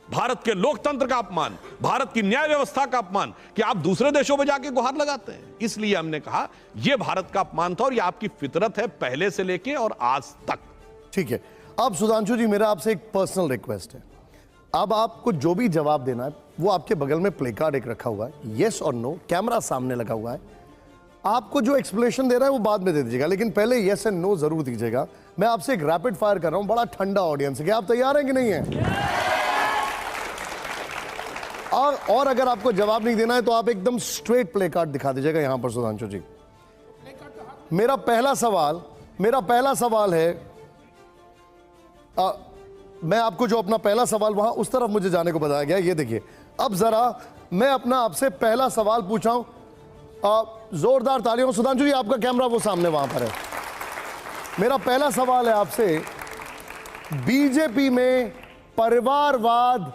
Speaker 1: भारत के लोकतंत्र का अपमान, भारत की न्याय व्यवस्था का अपमान, कि आप दूसरे देशों में जाके गुहार लगाते हैं। इसलिए हमने कहा यह भारत का अपमान था और यह आपकी फितरत है पहले से लेके और आज तक।
Speaker 3: ठीक है। अब सुधांशु जी, मेरा आपसे एक पर्सनल रिक्वेस्ट है, अब आपको जो भी जवाब देना है वो आपके बगल में प्ले कार्ड एक रखा हुआ है, यस और नो, कैमरा सामने लगा हुआ है। आपको जो एक्सप्लेनेशन दे रहा है वो बाद में दे दीजिएगा, लेकिन पहले यस एंड नो जरूर दीजिएगा। मैं आपसे एक रैपिड फायर कर रहा हूं, बड़ा ठंडा ऑडियंस है, क्या आप तैयार हैं कि नहीं है? और अगर आपको जवाब नहीं देना है तो आप एकदम स्ट्रेट प्ले कार्ड दिखा दीजिएगा यहां पर सुधांशु जी। मेरा पहला सवाल है, मैं आपको जो अपना पहला सवाल वहां उस तरफ मुझे जाने को बताया गया, ये देखिए। अब जरा मैं अपना आपसे पहला सवाल पूछा हूं, जोरदार तालियों। सुधांशु जी, आपका कैमरा वो सामने वहां पर है। मेरा पहला सवाल है आपसे, बीजेपी में परिवारवाद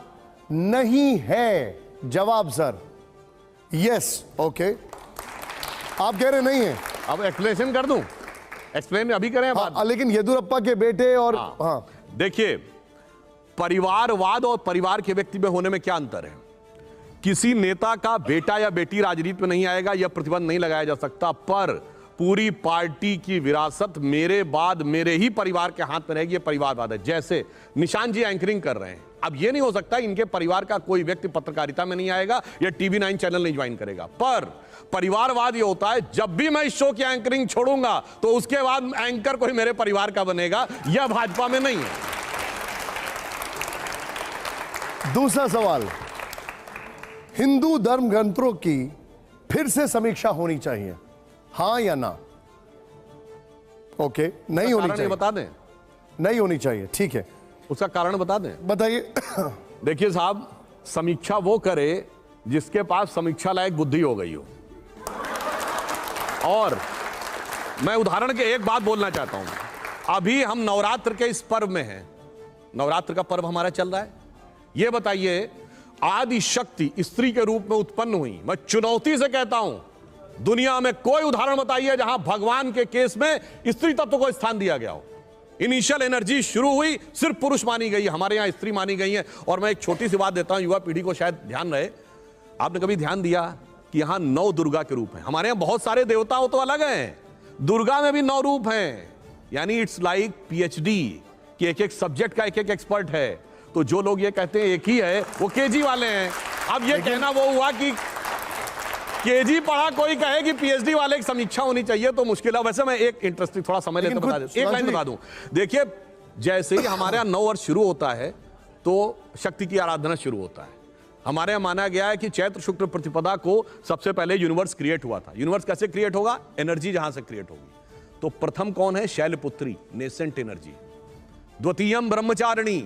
Speaker 3: नहीं है? जवाब सर यस, ओके। आप कह रहे नहीं है?
Speaker 1: अब एक्सप्लेनेशन कर दूं? एक्सप्लेन अभी करें बात।
Speaker 3: लेकिन येदुरप्पा के बेटे और
Speaker 1: हाँ। देखिए, परिवारवाद और परिवार के व्यक्ति में होने में क्या अंतर है? किसी नेता का बेटा या बेटी राजनीति में नहीं आएगा, यह प्रतिबंध नहीं लगाया जा सकता, पर पूरी पार्टी की विरासत मेरे बाद मेरे ही परिवार के हाथ में रहेगी, यह परिवारवाद है। जैसे निशांत जी एंकरिंग कर रहे हैं, अब यह नहीं हो सकता इनके परिवार का कोई व्यक्ति पत्रकारिता में नहीं आएगा या टीवी 9 चैनल नहीं ज्वाइन करेगा। पर परिवारवाद यह होता है, जब भी मैं इस शो की एंकरिंग छोड़ूंगा तो उसके बाद एंकर कोई मेरे परिवार का बनेगा, यह भाजपा में नहीं है।
Speaker 3: दूसरा सवाल, हिंदू धर्म ग्रंथों की फिर से समीक्षा होनी चाहिए, हाँ या ना? ओके, नहीं होनी चाहिए।
Speaker 1: बता दें।
Speaker 3: नहीं होनी चाहिए, ठीक है।
Speaker 1: उसका कारण बता दें।
Speaker 3: बताइए।
Speaker 1: देखिए साहब, समीक्षा वो करे जिसके पास समीक्षा लायक बुद्धि हो गई हो। और मैं उदाहरण के एक बात बोलना चाहता हूं, अभी हम नवरात्र के इस पर्व में हैं, नवरात्र का पर्व हमारा चल रहा है। यह बताइए, आदि शक्ति स्त्री के रूप में उत्पन्न हुई। मैं चुनौती से कहता हूं, दुनिया में कोई उदाहरण बताइए जहां भगवान के केस में स्त्री तत्व को स्थान दिया गया हो। इनिशियल एनर्जी शुरू हुई, सिर्फ पुरुष मानी गई, हमारे यहां स्त्री मानी गई है। और मैं एक छोटी सी बात देता हूं, युवा पीढ़ी को शायद ध्यान रहे, आपने कभी ध्यान दिया कि यहां 9 दुर्गा के रूप हैं? हमारे यहां बहुत सारे देवताओं तो अलग हैं, दुर्गा में भी 9 रूप हैं। यानी इट्स लाइक पीएचडी कि एक एक सब्जेक्ट का एक एक एक्सपर्ट है। तो जो लोग ये कहते हैं एक ही है, वो केजी वाले हैं। अब ये कहना वो हुआ कि केजी पढ़ा कोई कहे कि पीएचडी वाले की समीक्षा होनी चाहिए, तो मुश्किल है। वैसे मैं एक इंटरेस्टिंग थोड़ा समय लेते बता दूं, एक लाइन बता दूं। देखिए, जैसे ही हमारे यहाँ 9 वर्ष शुरू होता है तो शक्ति की आराधना शुरू होता है। हमारे यहाँ माना गया है कि चैत्र शुक्ल प्रतिपदा को सबसे पहले यूनिवर्स क्रिएट हुआ था। यूनिवर्स कैसे क्रिएट होगा? एनर्जी जहां से क्रिएट होगी। तो प्रथम कौन है? Shailputri, nascent energy. द्वितीयम Brahmacharini,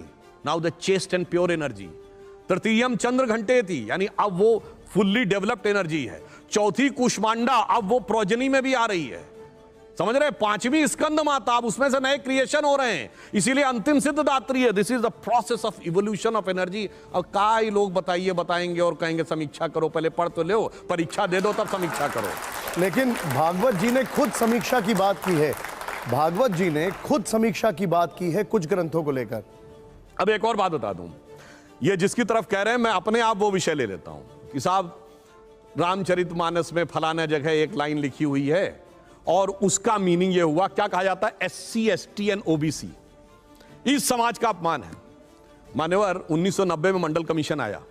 Speaker 1: now the chaste and pure energy. तृतीयम चंद्र घंटेति, यानी अब वो फुल्ली डेवलप्ड एनर्जी है। चौथी कुष्मांडा, अब वो प्रोजनी में भी आ रही है, समझ रहे? 5वीं स्कंद माता, अब उसमें से नए क्रिएशन हो रहे हैं, इसीलिए अंतिम सिद्धदात्री है। This is the process of evolution of energy. अब कई लोग बताएंगे और कहेंगे समीक्षा करो, पहले पढ़ तो लो, परीक्षा दे दो तब समीक्षा करो।
Speaker 3: लेकिन भागवत जी ने खुद समीक्षा की बात की है, भागवत जी ने खुद समीक्षा की बात की है कुछ ग्रंथों को लेकर।
Speaker 1: अब एक और बात बता दूं, ये जिसकी तरफ कह रहे हैं, मैं अपने आप वो विषय ले लेता हूं कि साहब रामचरितमानस में फलाना जगह एक लाइन लिखी हुई है और उसका मीनिंग ये हुआ, क्या कहा जाता है? SC, ST एंड OBC, इस समाज का अपमान है। मान्यवर, 1990 में मंडल कमीशन आया,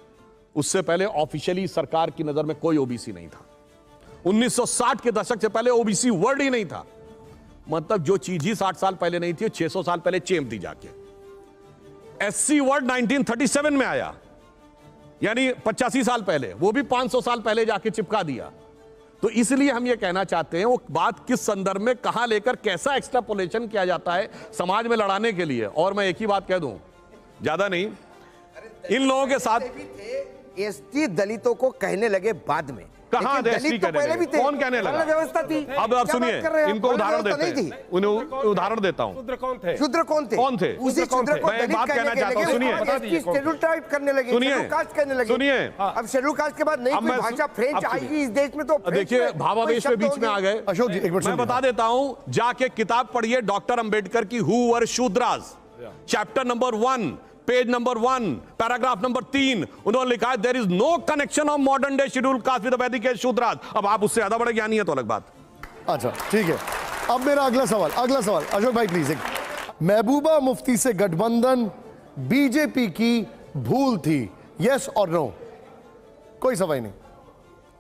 Speaker 1: उससे पहले ऑफिशियली सरकार की नजर में कोई OBC नहीं था। 1960 के दशक से पहले OBC वर्ड ही नहीं था। मतलब जो चीज ही 60 साल पहले नहीं थी, 600 साल पहले चेप दी जाके। SC वर्ड 1937 में आया, यानी 85 साल पहले, वो भी 500 साल पहले जाके चिपका दिया। तो इसलिए हम ये कहना चाहते हैं, वो बात किस संदर्भ में कहां लेकर कैसा एक्सट्रापोलेशन किया जाता है समाज में लड़ाने के लिए। और मैं एक ही बात कह दूं, ज्यादा नहीं, इन लोगों के साथ
Speaker 2: एसटी दलितों को कहने लगे बाद में,
Speaker 1: कहां दलित तो पहले भी थे, कौन कहने लगा?
Speaker 2: व्यवस्था थी।
Speaker 1: अब सुनिए, इनको उदाहरण देते हैं, उन्हें उदाहरण देता हूं।
Speaker 8: शूद्र कौन थे?
Speaker 2: शूद्र कौन थे?
Speaker 1: कौन थे?
Speaker 2: उसी शूद्र को
Speaker 1: मैं एक बात कहना चाहता हूं, सुनिए,
Speaker 2: शेड्यूल टाइप करने लगे, शेड्यूल कास्ट करने लगे।
Speaker 1: सुनिए,
Speaker 2: अब शेड्यूल कास्ट के बाद नई कोई भाषा फ्रेंच आएगी इस देश में, तो
Speaker 1: देखिए भावावेश में बीच में आ गए।
Speaker 3: अशोक जी, एक मिनट
Speaker 1: मैं बता देता हूं, जाके किताब पढ़िए डॉक्टर अंबेडकर की, who were Shudras, chapter number 1, page number 1, paragraph number 3, उन्होंने लिखा है there is no connection of modern day scheduled caste with the Vedic age Shudras. अब आप उससे ज्यादा बड़े ज्ञानी है तो अलग बात।
Speaker 3: अच्छा ठीक है, अब मेरा अगला सवाल अशोक भाई प्लीज। महबूबा मुफ्ती से गठबंधन बीजेपी की भूल थी, यस और नो? कोई सवाल नहीं,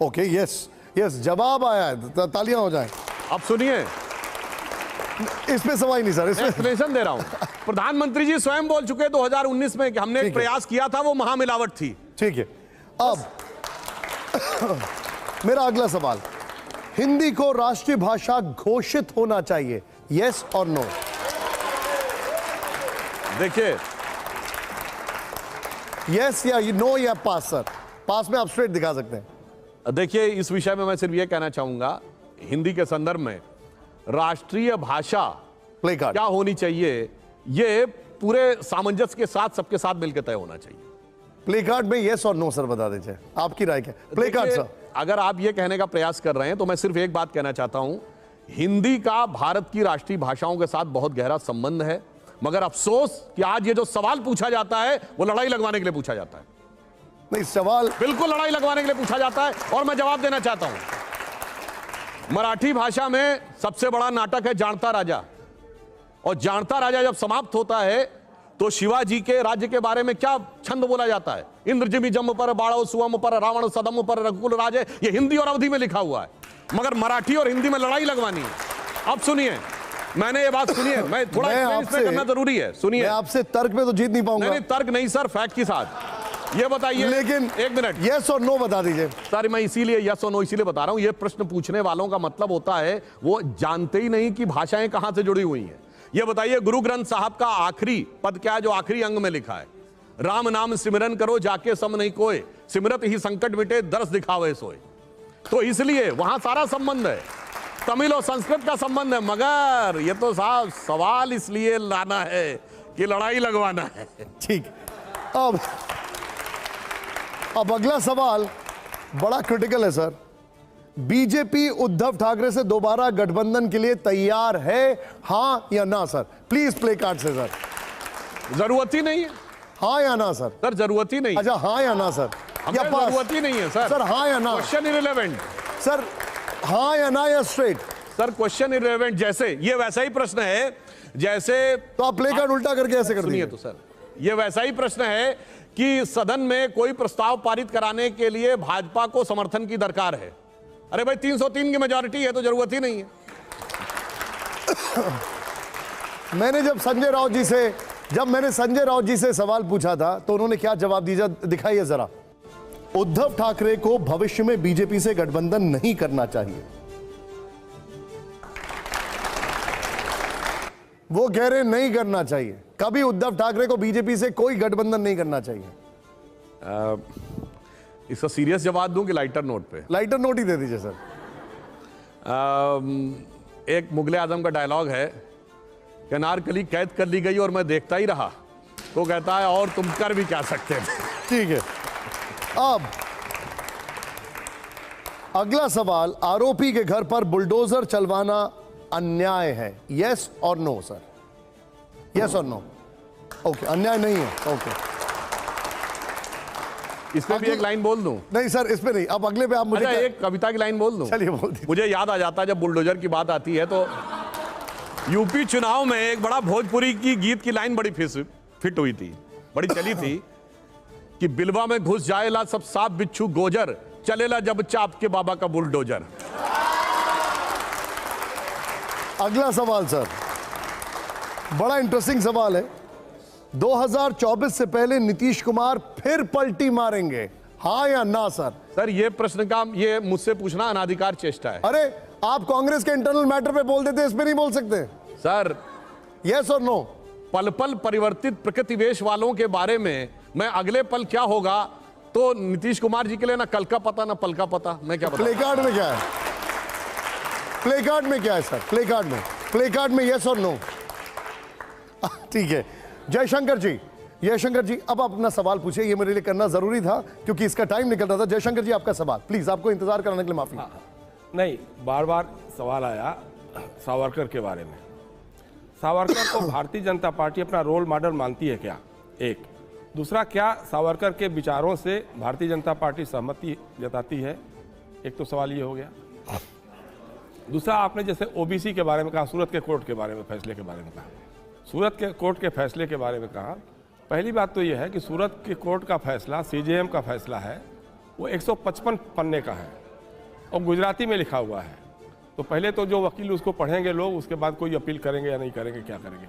Speaker 3: ओके, यस जवाब आया है, तालियां हो जाएं।
Speaker 1: अब सुनिए,
Speaker 3: इसमें सवाल नहीं सर, इसमें
Speaker 1: एक्सप्लेनेशन दे रहा हूं। प्रधानमंत्री जी स्वयं बोल चुके 2019 में कि हमने एक प्रयास किया था, वो महामिलावट थी।
Speaker 3: ठीक है, अब मेरा अगला सवाल, हिंदी को राष्ट्रीय भाषा घोषित होना चाहिए, यस और नो?
Speaker 1: देखिए,
Speaker 3: यस या नो या पास? सर पास में आप स्ट्रेट दिखा सकते हैं।
Speaker 1: देखिए, इस विषय में मैं सिर्फ ये कहना चाहूंगा, हिंदी के संदर्भ में राष्ट्रीय भाषा
Speaker 3: प्ले कार्ड
Speaker 1: क्या होनी चाहिए, ये पूरे सामंजस्य के साथ सबके साथ मिलकर तय होना चाहिए।
Speaker 3: प्ले कार्ड में यस और नो सर बता दीजिए, आपकी राय क्या? प्ले कार्ड सर,
Speaker 1: अगर आप ये कहने का प्रयास कर रहे हैं तो मैं सिर्फ एक बात कहना चाहता हूं, हिंदी का भारत की राष्ट्रीय भाषाओं के साथ बहुत गहरा संबंध है, मगर अफसोस कि आज ये जो सवाल पूछा जाता है वो लड़ाई लगवाने के लिए पूछा जाता है।
Speaker 3: नहीं, सवाल
Speaker 1: बिल्कुल लड़ाई लगवाने के लिए पूछा जाता है। और मैं जवाब देना चाहता हूं, मराठी भाषा में सबसे बड़ा नाटक है जाणता राजा, और जाणता राजा जब समाप्त होता है तो शिवाजी के राज्य के बारे में क्या छंद बोला जाता है? इंद्रजिमी जम पर, बाणव सुवम पर, रावण सदम पर, रघुकुल राजे। ये हिंदी और अवधी में लिखा हुआ है, मगर मराठी और हिंदी में लड़ाई लगवानी है। अब सुनिए, मैंने ये बात सुनिए, मैं थोड़ा इसमें करना जरूरी है, सुनिए।
Speaker 3: मैं आपसे तर्क में तो जीत नहीं पाऊंगा।
Speaker 1: नहीं, तर्क नहीं सर, फैक्ट के साथ। ये बताइए,
Speaker 3: लेकिन
Speaker 1: एक मिनट,
Speaker 3: यस और नो बता दीजिए।
Speaker 1: सर मैं इसीलिए यस और नो इसीलिए बता रहा हूं, ये प्रश्न पूछने वालों का मतलब होता है वो जानते ही नहीं कि भाषाएं कहां से जुड़ी हुई हैं। ये बताइए, गुरु ग्रंथ साहब का आखिरी पद क्या है जो आखिरी अंग में लिखा है? राम नाम सिमरन करो जाके सम नहीं कोय, सिमरत ही संकट मिटे दरस दिखावे सोए। तो इसलिए वहां सारा संबंध है। तमिल और संस्कृत का संबंध है, मगर ये तो साहब सवाल इसलिए लाना है कि लड़ाई लगवाना है।
Speaker 3: ठीक। अब अगला सवाल बड़ा क्रिटिकल है सर। बीजेपी उद्धव ठाकरे से दोबारा गठबंधन के लिए तैयार है, हां या ना सर? प्लीज प्ले कार्ड से सर।
Speaker 1: जरूरत ही नहीं है।
Speaker 3: हाँ या ना सर?
Speaker 1: सर जरूरत ही नहीं।
Speaker 3: अच्छा हाँ या ना सर? या पास?
Speaker 1: जरूरत ही नहीं है सर।
Speaker 3: सर हाँ या ना?
Speaker 1: Question irrelevant
Speaker 3: sir. हाँ या ना या स्ट्रेट?
Speaker 1: Sir question irrelevant. जैसे ये वैसा ही प्रश्न है जैसे,
Speaker 3: तो आप प्ले कार्ड उल्टा करके ऐसे कर
Speaker 1: सुनिए
Speaker 3: दीजिए।
Speaker 1: तो सर, ये वैसा ही प्रश्न है कि सदन में कोई प्रस्ताव पारित कराने के लिए भाजपा को समर्थन की दरकार है। अरे भाई 303 की मेजॉरिटी है तो जरूरत ही नहीं है।
Speaker 3: मैंने जब संजय राउत जी से सवाल पूछा था तो उन्होंने क्या जवाब दिया, दिखाइए जरा। उद्धव ठाकरे को भविष्य में बीजेपी से गठबंधन नहीं करना चाहिए। वो कह रहे नहीं करना चाहिए। कभी उद्धव ठाकरे को बीजेपी से कोई गठबंधन नहीं करना चाहिए।
Speaker 1: इसका सीरियस जवाब दूं कि लाइटर नोट पे?
Speaker 3: लाइटर नोट ही दे दीजिए सर।
Speaker 1: एक मुगले आजम का डायलॉग है कि अनारकली कैद कर ली गई और मैं देखता ही रहा, तो कहता है और तुम कर भी क्या सकते थे।
Speaker 3: ठीक है। अब अगला सवाल, आरोपी के घर पर बुलडोजर चलवाना अन्याय है, यस और नो सर? यस और नो? ओके, अन्याय नहीं है। ओके,
Speaker 1: इस पे भी एक लाइन बोल दूं?
Speaker 3: नहीं सर, इस पे नहीं। अब अगले पे आप मुझे
Speaker 1: एक कविता की लाइन बोल दूं?
Speaker 3: चलिए बोल दीजिए।
Speaker 1: मुझे याद आ जाता है जब बुलडोजर की बात आती है तो यूपी चुनाव में एक बड़ा भोजपुरी की गीत की लाइन बड़ी फिट हुई थी, बड़ी चली थी कि बिलवा में घुस जाएला सब सांप बिच्छू गोजर, चलेला जब चाप के बाबा का बुलडोजर।
Speaker 3: अगला सवाल सर, बड़ा इंटरेस्टिंग सवाल है। 2024 से पहले नीतीश कुमार फिर पलटी मारेंगे, हाँ या ना सर?
Speaker 1: सर ये प्रश्न का ये मुझसे पूछना अनाधिकार चेष्टा है।
Speaker 3: अरे आप कांग्रेस के इंटरनल मैटर पे बोल देते, इस पे नहीं बोल सकते
Speaker 1: सर।
Speaker 3: यस और नो?
Speaker 1: पल पल परिवर्तित प्रकृतिवेश वालों के बारे में मैं अगले पल क्या होगा तो नीतीश कुमार जी के लिए ना कल का पता ना पल का पता। मैं क्या
Speaker 3: प्ले कार्ड में क्या है? प्ले कार्ड में क्या है सर? प्ले कार्ड में यस और नो? ठीक है। जयशंकर जी अब आप अपना सवाल पूछिए। ये मेरे लिए करना जरूरी था क्योंकि इसका टाइम निकल रहा था। जयशंकर जी आपका सवाल, प्लीज। आपको इंतजार कराने के लिए माफी।
Speaker 8: नहीं, बार बार सवाल आया सावरकर के बारे में। सावरकर को भारतीय जनता पार्टी अपना रोल मॉडल मानती है क्या? एक। दूसरा, क्या सावरकर के विचारों से भारतीय जनता पार्टी सहमति जताती है? एक तो सवाल ये हो गया। दूसरा, आपने जैसे ओबीसी के बारे में कहा, सूरत के कोर्ट के बारे में, फैसले के बारे में कहा, सूरत के कोर्ट के फैसले के बारे में कहा। पहली बात तो यह है कि सूरत के कोर्ट का फैसला, सीजेएम का फैसला है, वो 155 पन्ने का है और गुजराती में लिखा हुआ है। तो पहले तो जो वकील उसको पढ़ेंगे लोग, उसके बाद कोई अपील करेंगे या नहीं करेंगे, क्या करेंगे।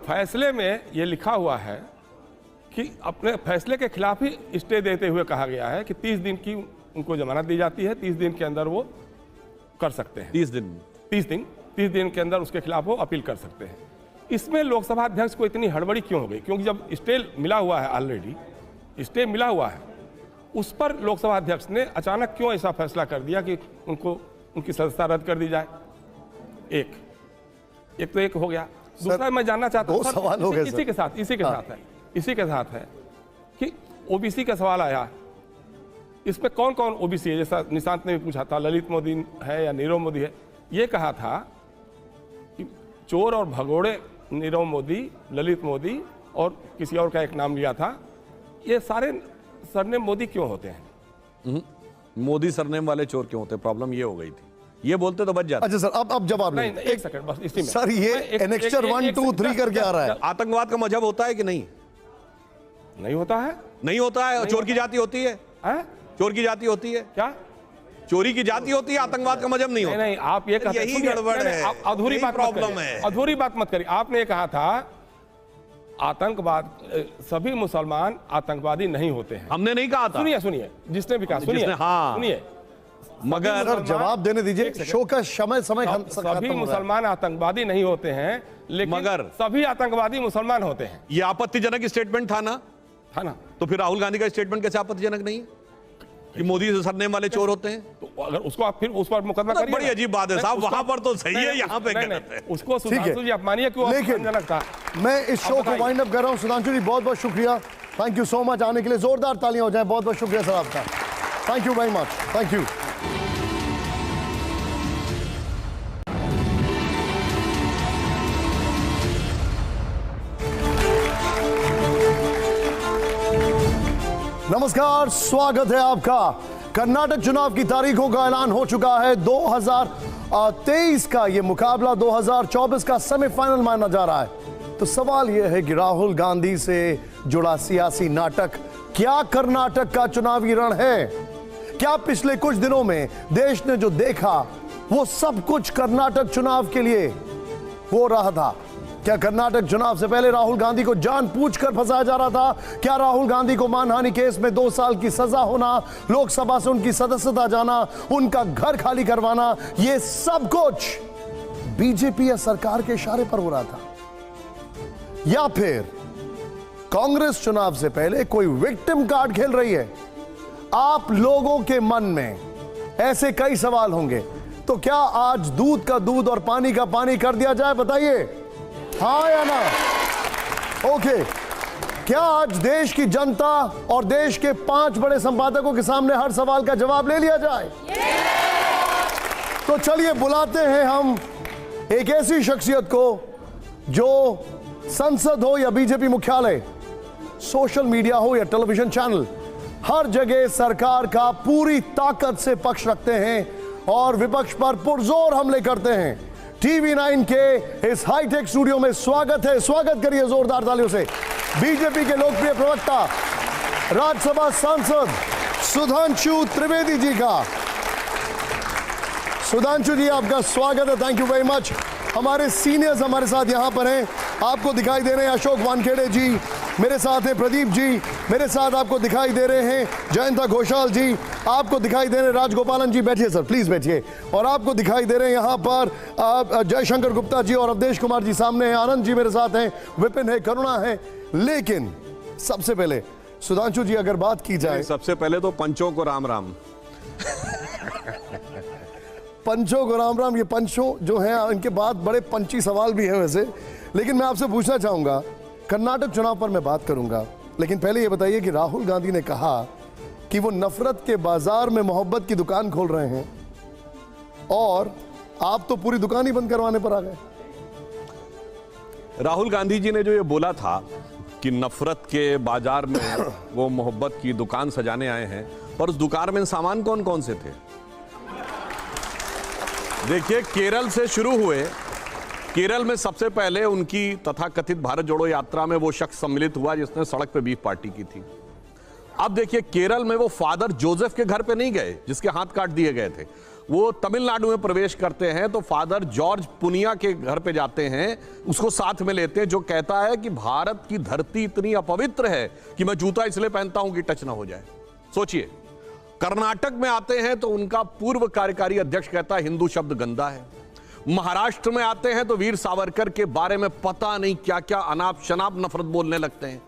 Speaker 8: फैसले में ये लिखा हुआ है कि अपने फैसले के खिलाफ ही स्टे देते हुए कहा गया है कि 30 दिन की उनको जमानत दी जाती है, 30 दिन के अंदर वो कर सकते हैं।
Speaker 1: 30
Speaker 8: दिन के अंदर उसके खिलाफ वो अपील कर सकते हैं। इसमें लोकसभा अध्यक्ष को इतनी हड़बड़ी क्यों हो गई? क्योंकि जब स्टे मिला हुआ है, ऑलरेडी स्टे मिला हुआ है, उस पर लोकसभा अध्यक्ष ने अचानक क्यों ऐसा फैसला कर दिया कि उनको उनकी सदस्यता रद्द कर दी जाए? एक तो एक हो गया। दूसरा मैं जानना चाहता हूं,
Speaker 3: सवाल हो गए
Speaker 8: इसी के साथ है कि ओबीसी का सवाल आया। इसमें कौन कौन ओबीसी है? जैसा निशांत ने भी पूछा था, ललित मोदी है या नीरव मोदी है। ये कहा था कि चोर और भगोड़े नीरव मोदी, ललित मोदी और किसी और का एक नाम लिया था, ये सारे सरनेम मोदी क्यों होते हैं?
Speaker 1: मोदी सरनेम वाले चोर क्यों होते? प्रॉब्लम ये हो गई थी, ये बोलते तो बच जाते।
Speaker 3: अच्छा सर, अब जवाब
Speaker 8: नहीं, एक सेकंड बस इसी में।
Speaker 3: सर ये एनेक्स्चर 1 2 3 करके आ रहा है।
Speaker 1: आतंकवाद का मजहब होता है कि नहीं?
Speaker 8: नहीं होता है।
Speaker 1: नहीं होता है। चोर की जाति होती है? चोर की जाति होती है
Speaker 8: क्या?
Speaker 1: चोरी की जाति होती है, आतंकवाद का मजहब नहीं होता।
Speaker 8: नहीं, आप ये कहते हैं,
Speaker 1: यही गड़बड़ है,
Speaker 8: अधूरी बात
Speaker 1: प्रॉब्लम है।
Speaker 8: अधूरी बात मत करिए। आपने कहा था आतंकवाद, सभी मुसलमान आतंकवादी नहीं होते हैं।
Speaker 1: हमने नहीं कहा था।
Speaker 8: सुनिए, जिसने भी कहा, सुनिए,
Speaker 3: मगर सर जवाब देने दीजिए, शो का समय
Speaker 8: सभी मुसलमान आतंकवादी नहीं होते हैं, लेकिन
Speaker 1: मगर
Speaker 8: सभी आतंकवादी मुसलमान होते हैं।
Speaker 1: ये आपत्तिजनक स्टेटमेंट था ना?
Speaker 8: था ना?
Speaker 1: तो फिर राहुल गांधी का स्टेटमेंट कैसे आपत्तिजनक नहीं है? कि मोदी से सरनेम वाले चोर होते हैं?
Speaker 8: तो अगर उसको आप फिर उस पर मुकदमा
Speaker 1: तो
Speaker 8: करिए
Speaker 1: बड़ी
Speaker 8: ना।
Speaker 1: अजीब बात है
Speaker 8: नहीं,
Speaker 1: साहब,
Speaker 8: उसको-
Speaker 1: वहां पर तो सही है,
Speaker 8: नहीं,
Speaker 1: यहाँ पे
Speaker 8: नहीं,
Speaker 1: गलत है।
Speaker 8: उसको
Speaker 3: ठीक है।
Speaker 8: सुधांशु जी आप मानिए कि वो
Speaker 3: लेकिन
Speaker 8: अपमानजनक था।
Speaker 3: मैं इस शो को
Speaker 8: बताइए।
Speaker 3: वाइंड अप कर रहा हूं। सुधांशु जी बहुत बहुत शुक्रिया, थैंक यू सो मच आने के लिए। जोरदार तालियां हो जाए। बहुत बहुत शुक्रिया सर आपका, thank you very much, thank you. नमस्कार, स्वागत है आपका। कर्नाटक चुनाव की तारीखों का ऐलान हो चुका है। 2023 का ये मुकाबला 2024 का सेमीफाइनल माना जा रहा है। तो सवाल यह है कि राहुल गांधी से जुड़ा सियासी नाटक क्या कर्नाटक का चुनावी रण है? क्या पिछले कुछ दिनों में देश ने जो देखा वो सब कुछ कर्नाटक चुनाव के लिए हो रहा था? क्या कर्नाटक चुनाव से पहले राहुल गांधी को जानबूझकर फंसाया जा रहा था? क्या राहुल गांधी को मानहानि केस में 2 साल की सजा होना, लोकसभा से उनकी सदस्यता जाना, उनका घर खाली करवाना, ये सब कुछ बीजेपी या सरकार के इशारे पर हो रहा था? या फिर कांग्रेस चुनाव से पहले कोई विक्टिम कार्ड खेल रही है? आप लोगों के मन में ऐसे कई सवाल होंगे। तो क्या आज दूध का दूध और पानी का पानी कर दिया जाए? बताइए, हाँ या ना? ओके। क्या आज देश की जनता और देश के 5 बड़े संपादकों के सामने हर सवाल का जवाब ले लिया जाए? तो चलिए बुलाते हैं हम एक ऐसी शख्सियत को जो संसद हो या बीजेपी मुख्यालय, सोशल मीडिया हो या टेलीविजन चैनल, हर जगह सरकार का पूरी ताकत से पक्ष रखते हैं और विपक्ष पर पुरजोर हमले करते हैं। टीवी 9 के इस हाईटेक स्टूडियो में स्वागत है, स्वागत करिए जोरदार तालियों से, बीजेपी के लोकप्रिय प्रवक्ता, राज्यसभा सांसद सुधांशु त्रिवेदी जी का। सुधांशु जी आपका स्वागत है, थैंक यू वेरी मच। हमारे सीनियर्स हमारे साथ यहां पर हैं, आपको दिखाई दे रहे हैं अशोक वानखेड़े जी, मेरे साथ हैं प्रदीप जी, मेरे साथ आपको दिखाई दे रहे हैं जयंता घोषाल जी, आपको दिखाई दे रहे हैं राजगोपालन जी, बैठिए सर प्लीज बैठिए, और आपको दिखाई दे रहे हैं यहां पर जयशंकर गुप्ता जी और अवधेश कुमार जी सामने हैं, आनंद जी मेरे साथ हैं, विपिन है, करुणा है। लेकिन सबसे पहले सुधांशु जी अगर बात की जाए,
Speaker 1: सबसे पहले तो पंचों को राम राम।
Speaker 3: पंचों को राम राम। ये पंचों जो हैं इनके बाद बड़े पंची सवाल भी हैं वैसे, लेकिन मैं आपसे पूछना चाहूंगा, कर्नाटक चुनाव पर मैं बात करूंगा, लेकिन पहले ये बताइए कि राहुल गांधी ने कहा कि वो नफरत के बाजार में मोहब्बत की दुकान खोल रहे हैं और आप तो पूरी दुकान ही बंद करवाने पर आ गए।
Speaker 1: राहुल गांधी जी ने जो ये बोला था कि नफरत के बाजार में वो मोहब्बत की दुकान सजाने आए हैं, पर उस दुकान में सामान कौन कौन से थे? देखिए, केरल से शुरू हुए, केरल में सबसे पहले उनकी तथाकथित भारत जोड़ो यात्रा में वो शख्स सम्मिलित हुआ जिसने सड़क पे बीफ पार्टी की थी। अब देखिए, केरल में वो फादर जोसेफ के घर पे नहीं गए जिसके हाथ काट दिए गए थे, वो तमिलनाडु में प्रवेश करते हैं तो फादर जॉर्ज पुनिया के घर पे जाते हैं, उसको साथ में लेते हैं, जो कहता है कि भारत की धरती इतनी अपवित्र है कि मैं जूता इसलिए पहनता हूं कि टच ना हो जाए। सोचिए, कर्नाटक में आते हैं तो उनका पूर्व कार्यकारी अध्यक्ष कहता है हिंदू शब्द गंदा है। महाराष्ट्र में आते हैं तो वीर सावरकर के बारे में पता नहीं क्या क्या अनाप शनाप नफरत बोलने लगते हैं।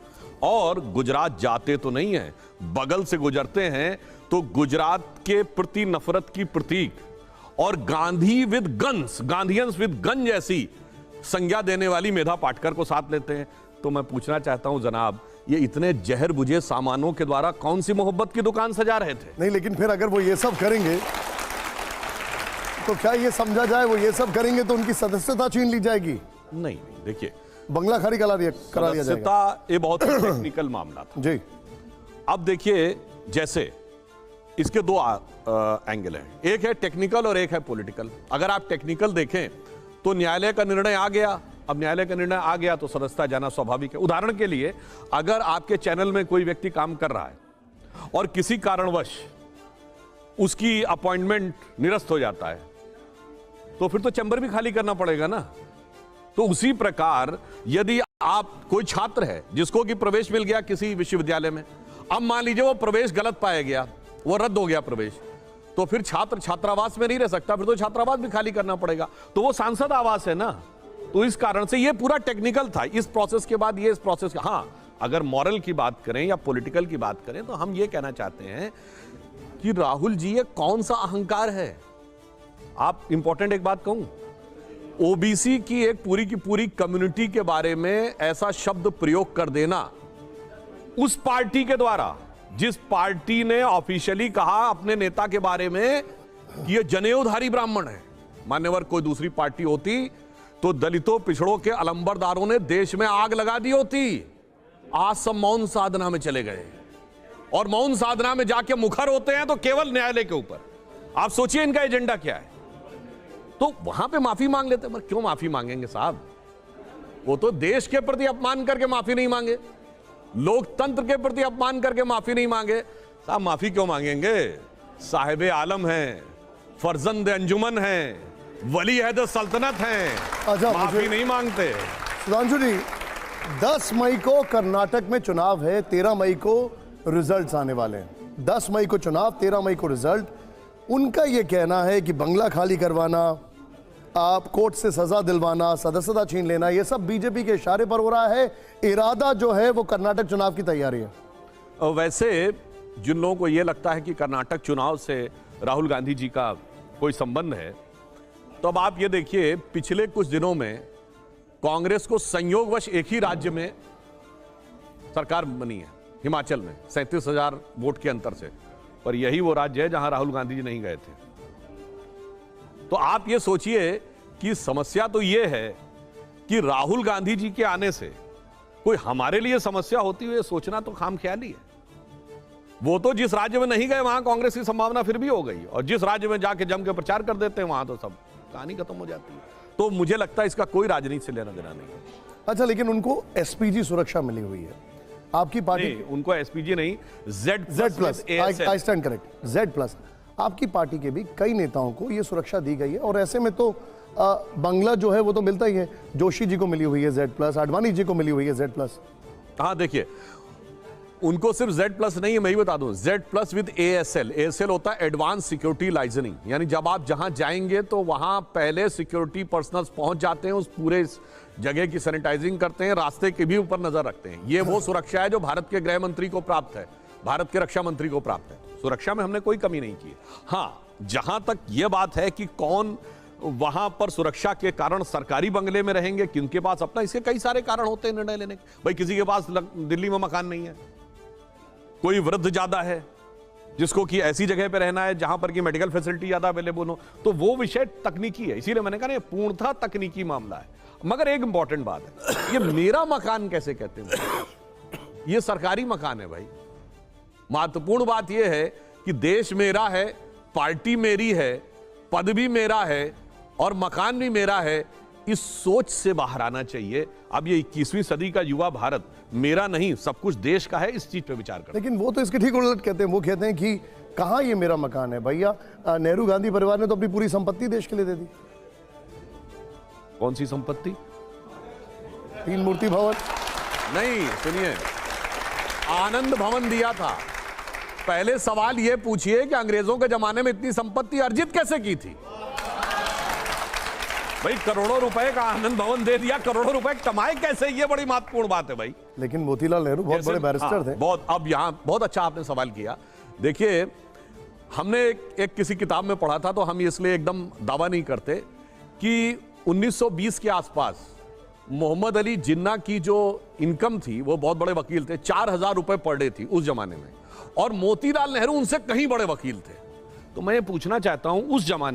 Speaker 1: और गुजरात जाते तो नहीं है, बगल से गुजरते हैं तो गुजरात के प्रति नफरत की प्रतीक और Gandhi with guns, Gandhians with gun जैसी संज्ञा देने वाली मेधा पाटकर को साथ लेते हैं। तो मैं पूछना चाहता हूं जनाब, ये इतने जहर बुझे सामानों के द्वारा कौन सी मोहब्बत की दुकान सजा रहे थे?
Speaker 3: नहीं, लेकिन फिर अगर वो ये सब करेंगे तो क्या ये समझा जाए वो ये सब करेंगे तो उनकी सदस्यता छीन ली जाएगी?
Speaker 1: नहीं, देखिए,
Speaker 3: बंगला खाली करा दिया जाएगा।
Speaker 1: सदस्यता ये बहुत ही टेक्निकल मामला था
Speaker 3: जी।
Speaker 1: अब देखिए, जैसे इसके 2 एंगल हैं, एक है टेक्निकल और एक है पॉलिटिकल। अगर आप टेक्निकल देखें तो न्यायालय का निर्णय आ गया, अब न्यायालय का निर्णय आ गया तो सदस्यता जाना स्वाभाविक है। उदाहरण के लिए, अगर आपके चैनल में कोई व्यक्ति काम कर रहा है और किसी कारणवश उसकी अपॉइंटमेंट निरस्त हो जाता है तो फिर तो चैम्बर भी खाली करना पड़ेगा ना। तो उसी प्रकार यदि आप कोई छात्र है जिसको कि प्रवेश मिल गया किसी विश्वविद्यालय में, अब मान लीजिए वो प्रवेश गलत पाया गया, वो रद्द हो गया प्रवेश, तो फिर छात्र छात्रावास में नहीं रह सकता, फिर तो छात्रावास भी खाली करना पड़ेगा। तो वो सांसद आवास है ना। तो इस कारण से ये पूरा टेक्निकल था। इस प्रोसेस के बाद ये इस प्रोसेस का, हाँ, अगर मॉरल की बात करें या पॉलिटिकल की बात करें तो हम ये कहना चाहते हैं कि राहुल जी ये कौन सा अहंकार है। आप इंपॉर्टेंट एक बात कहूं, ओबीसी की पूरी कम्युनिटी के बारे में ऐसा शब्द प्रयोग कर देना उस पार्टी के द्वारा जिस पार्टी ने ऑफिशियली कहा अपने नेता के बारे में कि ये जनेऊधारी ब्राह्मण है। मान्यवर कोई दूसरी पार्टी होती तो दलितों पिछड़ों के अलंबरदारों ने देश में आग लगा दी होती। आज सब मौन साधना में चले गए और मौन साधना में जाके मुखर होते हैं तो केवल न्यायालय के ऊपर। आप सोचिए इनका एजेंडा क्या है। तो वहां पे माफी मांग लेते, पर क्यों माफी मांगेंगे साहब? वो तो देश के प्रति अपमान करके माफी नहीं मांगे, लोकतंत्र के प्रति अपमान करके माफी नहीं मांगे। साहब माफी क्यों मांगेंगे? साहिब आलम हैं, फर्जंद अंजुमन हैं, वली अहद सल्तनत हैं,
Speaker 3: अच्छा,
Speaker 1: माफी नहीं मांगते।
Speaker 3: सुधांशु जी, 10 मई को कर्नाटक में चुनाव है, 13 मई को रिजल्ट्स आने वाले हैं। 10 मई को चुनाव, 13 मई को रिजल्ट। उनका यह कहना है कि बंगला खाली करवाना, आप कोर्ट से सजा दिलवाना, सदस्यता छीन लेना, यह सब बीजेपी के इशारे पर हो रहा है। इरादा जो है वो कर्नाटक चुनाव की तैयारी है।
Speaker 1: वैसे जिन लोगों को यह लगता है कि कर्नाटक चुनाव से राहुल गांधी जी का कोई संबंध है, तो अब आप ये देखिए पिछले कुछ दिनों में कांग्रेस को संयोगवश एक ही राज्य में सरकार बनी है, हिमाचल में 37,000 वोट के अंतर से, पर यही वो राज्य है जहां राहुल गांधी जी नहीं गए थे। तो आप ये सोचिए कि समस्या तो ये है कि राहुल गांधी जी के आने से कोई हमारे लिए समस्या होती हुई सोचना तो खामख्याली है। वो तो जिस राज्य में नहीं गए वहां कांग्रेस की संभावना फिर भी हो गई, और जिस राज्य में जाके जम के प्रचार कर देते हैं वहां तो सब कहानी खत्म हो जाती है। तो मुझे लगता है इसका कोई राजनीति से लेना देना नहीं है।
Speaker 3: अच्छा, लेकिन उनको एसपीजी सुरक्षा मिली हुई है आपकी पार्टी?
Speaker 1: उनको एसपीजी नहीं, Z plus,
Speaker 3: I stand correct, Z plus. आपकी पार्टी के भी कई नेताओं को यह सुरक्षा दी गई है, और ऐसे में तो बंगला जो है वो तो मिलता ही है। जोशी जी को मिली हुई है जेड प्लस, आडवाणी जी को मिली हुई है जेड प्लस।
Speaker 1: हाँ देखिए, उनको सिर्फ जेड प्लस नहीं है, मैं ही बता दूं, Z plus with ASL. ASL होता है एडवांस सिक्योरिटी लाइजनिंग, यानी जब आप जहां जाएंगे तो वहां पहले सिक्योरिटी पर्सनल्स पहुंच जाते हैं, उस पूरे जगह की सैनिटाइजिंग करते हैं, रास्ते के भी ऊपर नजर रखते हैं। ये वो सुरक्षा है जो भारत के गृह मंत्री को प्राप्त है, भारत के रक्षा मंत्री को प्राप्त है। सुरक्षा में हमने कोई कमी नहीं की। हाँ, जहां तक यह बात है कि कौन वहां पर सुरक्षा के कारण सरकारी बंगले में रहेंगे, किनके पास अपना, इसके कई सारे कारण होते हैं निर्णय लेने के। भाई किसी के पास दिल्ली में मकान नहीं है, कोई वृद्ध ज्यादा है जिसको कि ऐसी जगह पे रहना है जहां पर कि मेडिकल फैसिलिटी ज्यादा अवेलेबल हो, तो वो विषय तकनीकी है। इसीलिए मैंने कहा ये पूर्णतः तकनीकी मामला है। मगर एक इंपॉर्टेंट बात है, ये मेरा मकान कैसे कहते हैं? ये सरकारी मकान है भाई। महत्वपूर्ण बात यह है कि देश मेरा है, पार्टी मेरी है, पद भी मेरा है और मकान भी मेरा है। इस सोच से बाहर आना चाहिए। अब ये 21वीं सदी का युवा भारत मेरा नहीं, सब कुछ देश का है, इस चीज पे विचार कर।
Speaker 3: लेकिन वो तो इसके ठीक उलट कहते हैं। वो कहते हैं कि कहां ये मेरा मकान है भैया, नेहरू गांधी परिवार ने तो अपनी पूरी संपत्ति देश के लिए दे दी।
Speaker 1: कौन सी संपत्ति?
Speaker 3: 3 मूर्ति भवन
Speaker 1: नहीं, सुनिए, आनंद भवन दिया था। पहले सवाल यह पूछिए कि अंग्रेजों के जमाने में इतनी संपत्ति अर्जित कैसे की थी? भाई करोड़ों रुपए का आनंद भवन दे दिया, करोड़ों रुपए कमाए कैसे? ये बड़ी महत्वपूर्ण बात है भाई।
Speaker 3: लेकिन मोतीलाल नेहरू बहुत बड़े बैरिस्टर थे।
Speaker 1: बहुत। अब यहां बहुत अच्छा आपने सवाल किया। देखिए, हमने एक किसी किताब में पढ़ा था, तो हम इसलिए एकदम दावा नहीं करते कि 1920 के आसपास मोहम्मद अली जिन्ना की जो इनकम थी, वो बहुत बड़े वकील थे, 4,000 रुपए पर डे थी उस जमाने में, और मोतीलाल नेहरू उनसे कहीं बड़े वकील थे। तो मैं ये पूछना चाहता हूं उस जमाने